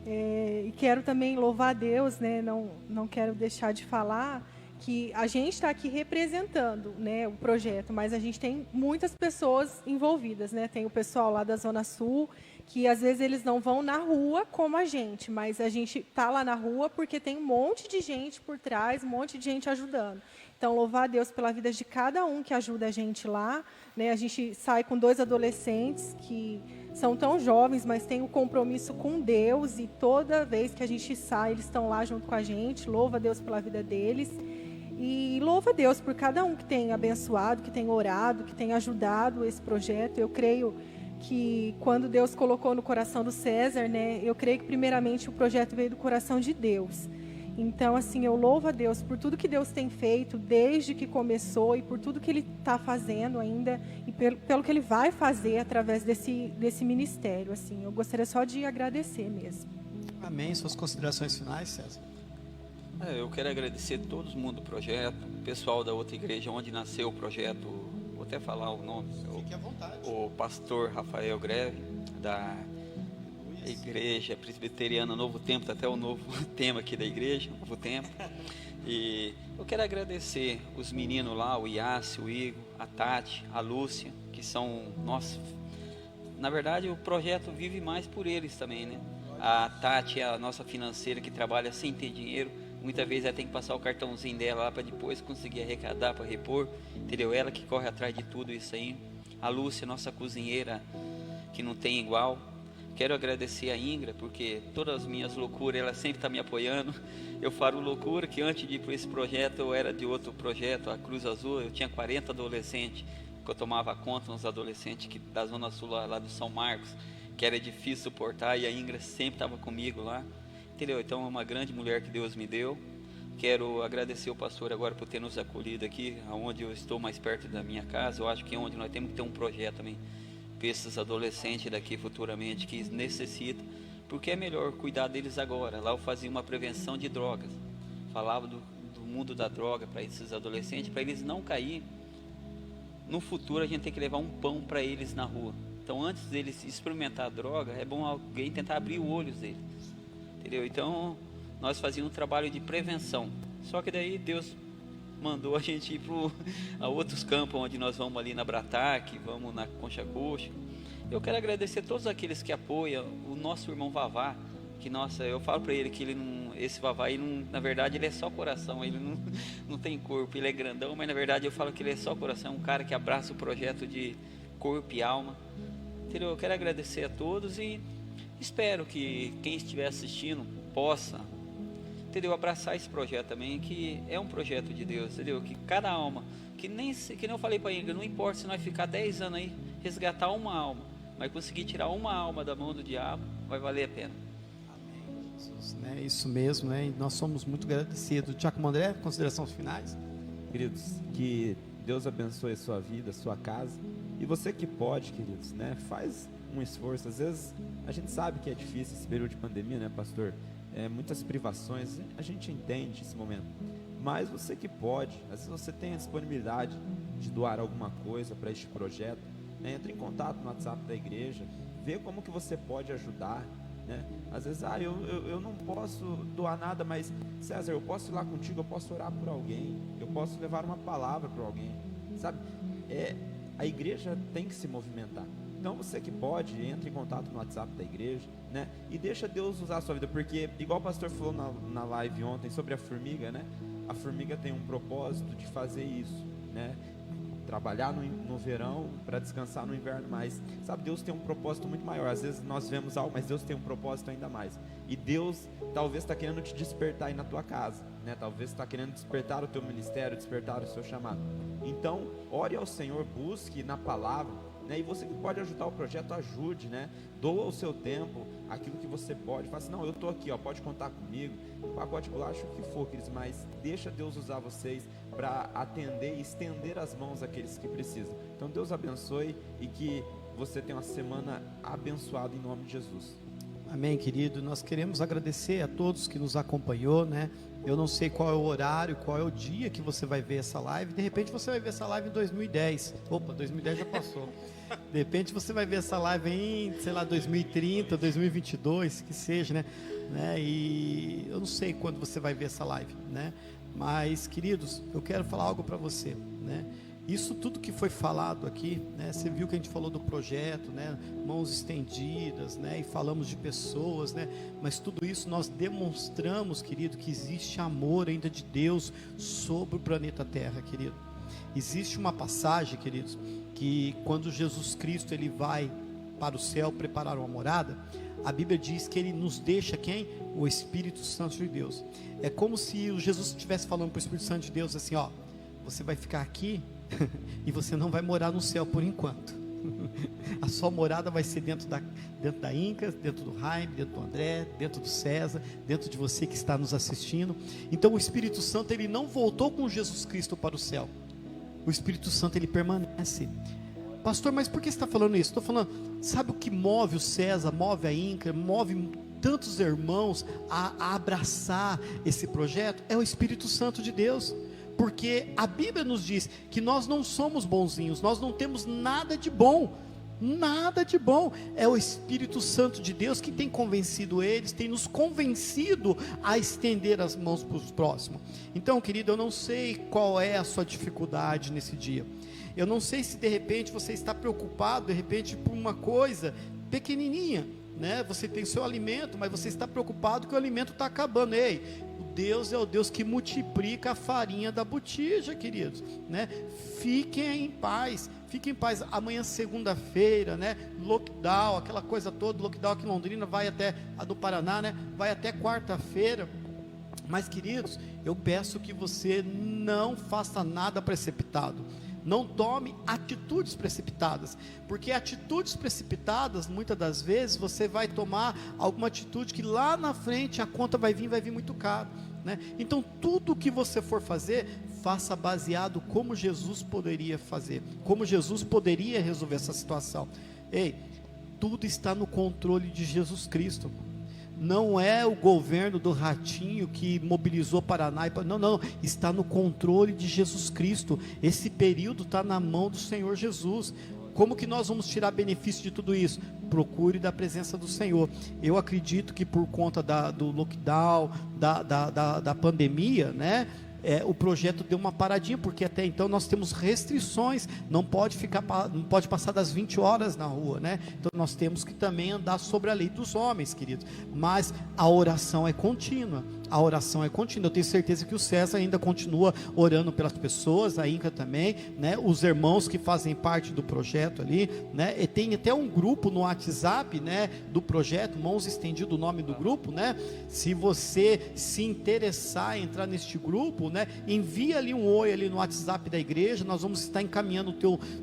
E quero também louvar a Deus, né? Não quero deixar de falar que a gente está aqui representando, né, o projeto, mas a gente tem muitas pessoas envolvidas, né? Tem o pessoal lá da Zona Sul, que às vezes eles não vão na rua como a gente, mas a gente está lá na rua porque tem um monte de gente por trás, um monte de gente ajudando. Então, louvar a Deus pela vida de cada um que ajuda a gente lá, né? A gente sai com 2 adolescentes que são tão jovens, mas têm um compromisso com Deus, e toda vez que a gente sai, eles estão lá junto com a gente. Louva a Deus pela vida deles. E louva a Deus por cada um que tem abençoado, que tem orado, que tem ajudado esse projeto. Eu creio que quando Deus colocou no coração do César, né, eu creio que primeiramente o projeto veio do coração de Deus. Então, assim, eu louvo a Deus por tudo que Deus tem feito desde que começou, e por tudo que Ele está fazendo ainda, e pelo que Ele vai fazer através desse ministério. Assim, eu gostaria só de agradecer mesmo. Amém. Suas considerações finais, César? Eu quero agradecer a todo mundo do projeto, o pessoal da outra igreja onde nasceu o projeto. Vou até falar o nome. Fique à vontade. O pastor Rafael Greve, da Igreja Presbiteriana Novo Tempo, até o novo tema aqui da igreja, Novo Tempo. E eu quero agradecer os meninos lá, o Iácio, o Igor, a Tati, a Lúcia, que são nossos. Na verdade, o projeto vive mais por eles também, né? A Tati é a nossa financeira, que trabalha sem ter dinheiro. Muitas vezes ela tem que passar o cartãozinho dela lá para depois conseguir arrecadar para repor, entendeu? Ela que corre atrás de tudo isso aí. A Lúcia, nossa cozinheira, que não tem igual. Quero agradecer a Ingra, porque todas as minhas loucuras, ela sempre está me apoiando. Eu falo loucura, que antes de ir para esse projeto, eu era de outro projeto, a Cruz Azul. Eu tinha 40 adolescentes, que eu tomava conta, uns adolescentes da Zona Sul, lá do São Marcos, que era difícil suportar, e a Ingra sempre estava comigo lá. Entendeu? Então é uma grande mulher que Deus me deu. Quero agradecer o pastor agora por ter nos acolhido aqui, onde eu estou mais perto da minha casa. Eu acho que é onde nós temos que ter um projeto também para esses adolescentes daqui futuramente que necessitam, porque é melhor cuidar deles agora. Lá eu fazia uma prevenção de drogas, falava do mundo da droga para esses adolescentes, para eles não cair. No futuro a gente tem que levar um pão para eles na rua. Então antes deles experimentar a droga, é bom alguém tentar abrir os olhos deles. Entendeu? Então, nós fazíamos um trabalho de prevenção. Só que daí Deus mandou a gente ir a outros campos, onde nós vamos ali na Brataque, vamos na Concha Acústica. Eu quero agradecer a todos aqueles que apoiam o nosso irmão Vavá, que, nossa, eu falo para ele que ele não, esse Vavá, na verdade, ele é só coração, ele não tem corpo, ele é grandão, mas na verdade eu falo que ele é só coração, um cara que abraça o projeto de corpo e alma. Entendeu? Eu quero agradecer a todos e espero que quem estiver assistindo possa, entendeu, abraçar esse projeto também, que é um projeto de Deus, entendeu? Que cada alma, que nem eu falei para ele, não importa se nós ficar 10 anos aí, resgatar uma alma, mas conseguir tirar uma alma da mão do diabo, vai valer a pena. Amém. Jesus, né? Isso mesmo, né? E nós somos muito agradecidos. Diácono André, considerações finais? Queridos, que Deus abençoe a sua vida, a sua casa. E você que pode, queridos, né? Faz um esforço. Às vezes a gente sabe que é difícil esse período de pandemia, né, pastor? Muitas privações, a gente entende esse momento. Mas você que pode, às vezes você tem a disponibilidade de doar alguma coisa para este projeto, né? Entre em contato no WhatsApp da igreja, vê como que você pode ajudar, né? Às vezes, eu não posso doar nada, mas César, eu posso ir lá contigo, eu posso orar por alguém, eu posso levar uma palavra para alguém, sabe? A igreja tem que se movimentar. Então você que pode, entre em contato no WhatsApp da igreja, né? E deixa Deus usar a sua vida, porque igual o pastor falou na live ontem sobre a formiga, né? A formiga tem um propósito de fazer isso, né? Trabalhar no verão para descansar no inverno, mas sabe, Deus tem um propósito muito maior. Às vezes nós vemos algo, mas Deus tem um propósito ainda mais. E Deus talvez está querendo te despertar aí na tua casa, né? Talvez está querendo despertar o teu ministério, despertar o seu chamado. Então, ore ao Senhor, busque na palavra, né? E você que pode ajudar o projeto, ajude, né? Doa o seu tempo, aquilo que você pode. Faça assim, não, eu estou aqui, ó, pode contar comigo, pacote de bolacha, o que for, queridos, mas deixa Deus usar vocês para atender e estender as mãos àqueles que precisam. Então Deus abençoe e que você tenha uma semana abençoada em nome de Jesus. Amém, querido. Nós queremos agradecer a todos que nos acompanhou, né? Eu não sei qual é o horário, qual é o dia que você vai ver essa live. De repente você vai ver essa live em 2010. Opa, 2010 já passou. De repente você vai ver essa live em, sei lá, 2030, 2022, que seja, né? E eu não sei quando você vai ver essa live, né? Mas, queridos, eu quero falar algo para você, né? Isso tudo que foi falado aqui, né? Você viu que a gente falou do projeto, né? Mãos estendidas, né? E falamos de pessoas, né? Mas tudo isso nós demonstramos, querido, que existe amor ainda de Deus sobre o planeta Terra, querido. Existe uma passagem, queridos, que quando Jesus Cristo ele vai para o céu preparar uma morada, a Bíblia diz que ele nos deixa quem? O Espírito Santo de Deus. É como se o Jesus estivesse falando para o Espírito Santo de Deus assim, ó, você vai ficar aqui e você não vai morar no céu por enquanto. A sua morada vai ser dentro da Incas, dentro do Jaime, dentro do André, dentro do César, dentro de você que está nos assistindo. Então o Espírito Santo ele não voltou com Jesus Cristo para o céu. O Espírito Santo ele permanece. Pastor, mas por que você está falando isso? Estou falando, sabe o que move o César, move a Inca, move tantos irmãos a abraçar esse projeto? É o Espírito Santo de Deus. Porque a Bíblia nos diz que nós não somos bonzinhos, nós não temos nada de bom, nada de bom. É o Espírito Santo de Deus que tem convencido eles, tem nos convencido a estender as mãos para os próximos. Então, querido, eu não sei qual é a sua dificuldade nesse dia. Eu não sei se de repente você está preocupado, de repente por uma coisa pequenininha, né? Você tem seu alimento, mas você está preocupado que o alimento está acabando. Ei, Deus é o Deus que multiplica a farinha da botija, queridos, né? Fiquem em paz. Amanhã, segunda-feira, né? Lockdown, aquela coisa toda, lockdown aqui em Londrina, vai até a do Paraná, né? Vai até quarta-feira. Mas, queridos, eu peço que você não faça nada precipitado. Não tome atitudes precipitadas, porque atitudes precipitadas, muitas das vezes, você vai tomar alguma atitude que lá na frente a conta vai vir muito caro, né? Então, tudo que você for fazer, faça baseado como Jesus poderia fazer, como Jesus poderia resolver essa situação. Ei, tudo está no controle de Jesus Cristo. Não é o governo do Ratinho que mobilizou Paraná, não, está no controle de Jesus Cristo. Esse período está na mão do Senhor Jesus. Como que nós vamos tirar benefício de tudo isso? Procure da presença do Senhor. Eu acredito que por conta do lockdown, da pandemia, né? O projeto deu uma paradinha, porque até então nós temos restrições, não pode passar das 20 horas na rua, né? Então nós temos que também andar sobre a lei dos homens, queridos, mas a oração é contínua, a oração é contínua. Eu tenho certeza que o César ainda continua orando pelas pessoas, a Inca também, né? Os irmãos que fazem parte do projeto ali, né? E tem até um grupo no WhatsApp, né? Do projeto, Mãos Estendidas, o nome do grupo, né? Se você se interessar em entrar neste grupo, né? Envia ali um oi ali no WhatsApp da igreja, nós vamos estar encaminhando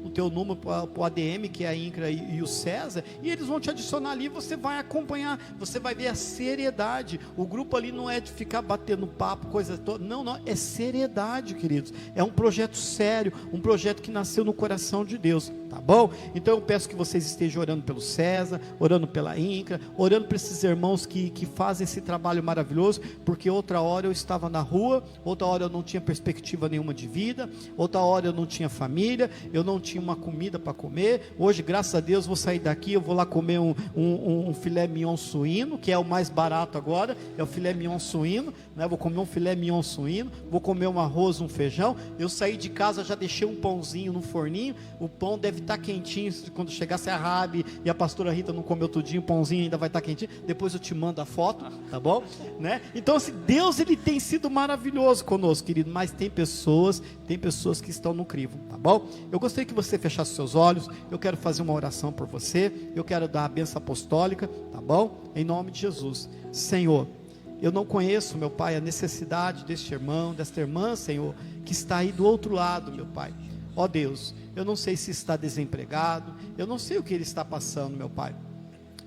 o teu número para o ADM, que é a Inca e o César, e eles vão te adicionar ali, você vai acompanhar, você vai ver a seriedade. O grupo ali não é de ficar batendo papo, coisa toda, não, é seriedade, queridos, é um projeto sério, um projeto que nasceu no coração de Deus, tá bom? Então eu peço que vocês estejam orando pelo César, orando pela Inca, orando para esses irmãos que fazem esse trabalho maravilhoso, porque outra hora eu estava na rua, outra hora eu não tinha perspectiva nenhuma de vida, outra hora eu não tinha família, eu não tinha uma comida para comer. Hoje, graças a Deus, vou sair daqui, eu vou lá comer um filé mignon suíno, que é o mais barato agora, é o filé mignon suíno, né? Vou comer um filé mignon suíno, vou comer um arroz, um feijão. Eu saí de casa, já deixei um pãozinho no forninho, o pão deve estar quentinho, quando chegasse a Rabi e a pastora Rita não comeu tudinho, o pãozinho ainda vai estar quentinho, depois eu te mando a foto, tá bom? Né? Então, assim, Deus, ele tem sido maravilhoso conosco, querido, mas tem pessoas que estão no crivo, tá bom? Eu gostaria que você fechasse seus olhos, eu quero fazer uma oração por você, eu quero dar a bênção apostólica, tá bom? Em nome de Jesus. Senhor, eu não conheço, meu Pai, a necessidade deste irmão, desta irmã, Senhor, que está aí do outro lado, meu Pai. Ó Deus, eu não sei se está desempregado, eu não sei o que ele está passando, meu Pai,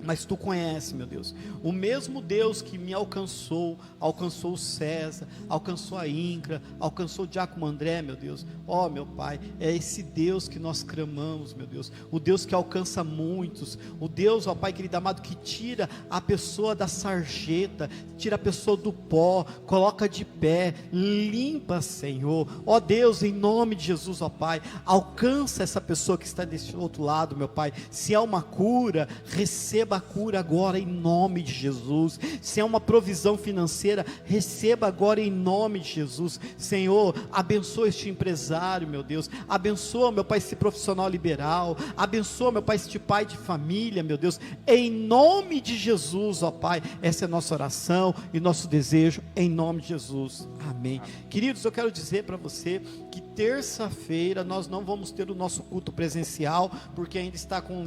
mas Tu conheces, meu Deus. O mesmo Deus que me alcançou o César, alcançou a Inca, alcançou o Diácono André, meu Deus. Ó, meu Pai, é esse Deus que nós clamamos, meu Deus. O Deus que alcança muitos. O Deus, ó Pai querido amado, que tira a pessoa da sarjeta, tira a pessoa do pó, coloca de pé, limpa, Senhor. Ó Deus, em nome de Jesus, ó Pai, alcança essa pessoa que está desse outro lado, meu Pai. Se é uma cura, receba a cura agora em nome de Jesus. Se é uma provisão financeira, receba agora em nome de Jesus. Senhor, abençoa este empresário, meu Deus. Abençoa, meu Pai, esse profissional liberal. Abençoa, meu Pai, este pai de família, meu Deus. Em nome de Jesus, ó Pai. Essa é a nossa oração e nosso desejo em nome de Jesus. Amém. Queridos, eu quero dizer para você que terça-feira nós não vamos ter o nosso culto presencial, porque ainda está com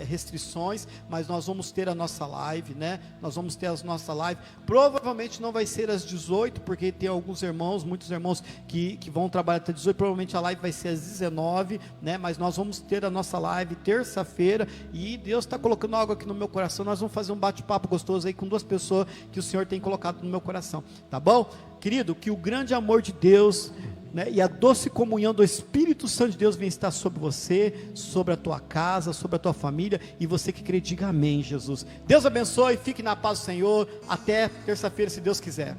restrições, mas nós vamos ter a nossa live, né? Nós vamos ter a nossa live, provavelmente não vai ser às 18, porque tem alguns irmãos, muitos irmãos que vão trabalhar até 18, provavelmente a live vai ser às 19, né? Mas nós vamos ter a nossa live terça-feira, e Deus está colocando algo aqui no meu coração, nós vamos fazer um bate-papo gostoso aí com duas pessoas que o Senhor tem colocado no meu coração, tá bom? Querido, que o grande amor de Deus, né, e a doce comunhão do Espírito Santo de Deus vem estar sobre você, sobre a tua casa, sobre a tua família, e você que crê, diga amém, Jesus. Deus abençoe, fique na paz do Senhor, até terça-feira, se Deus quiser.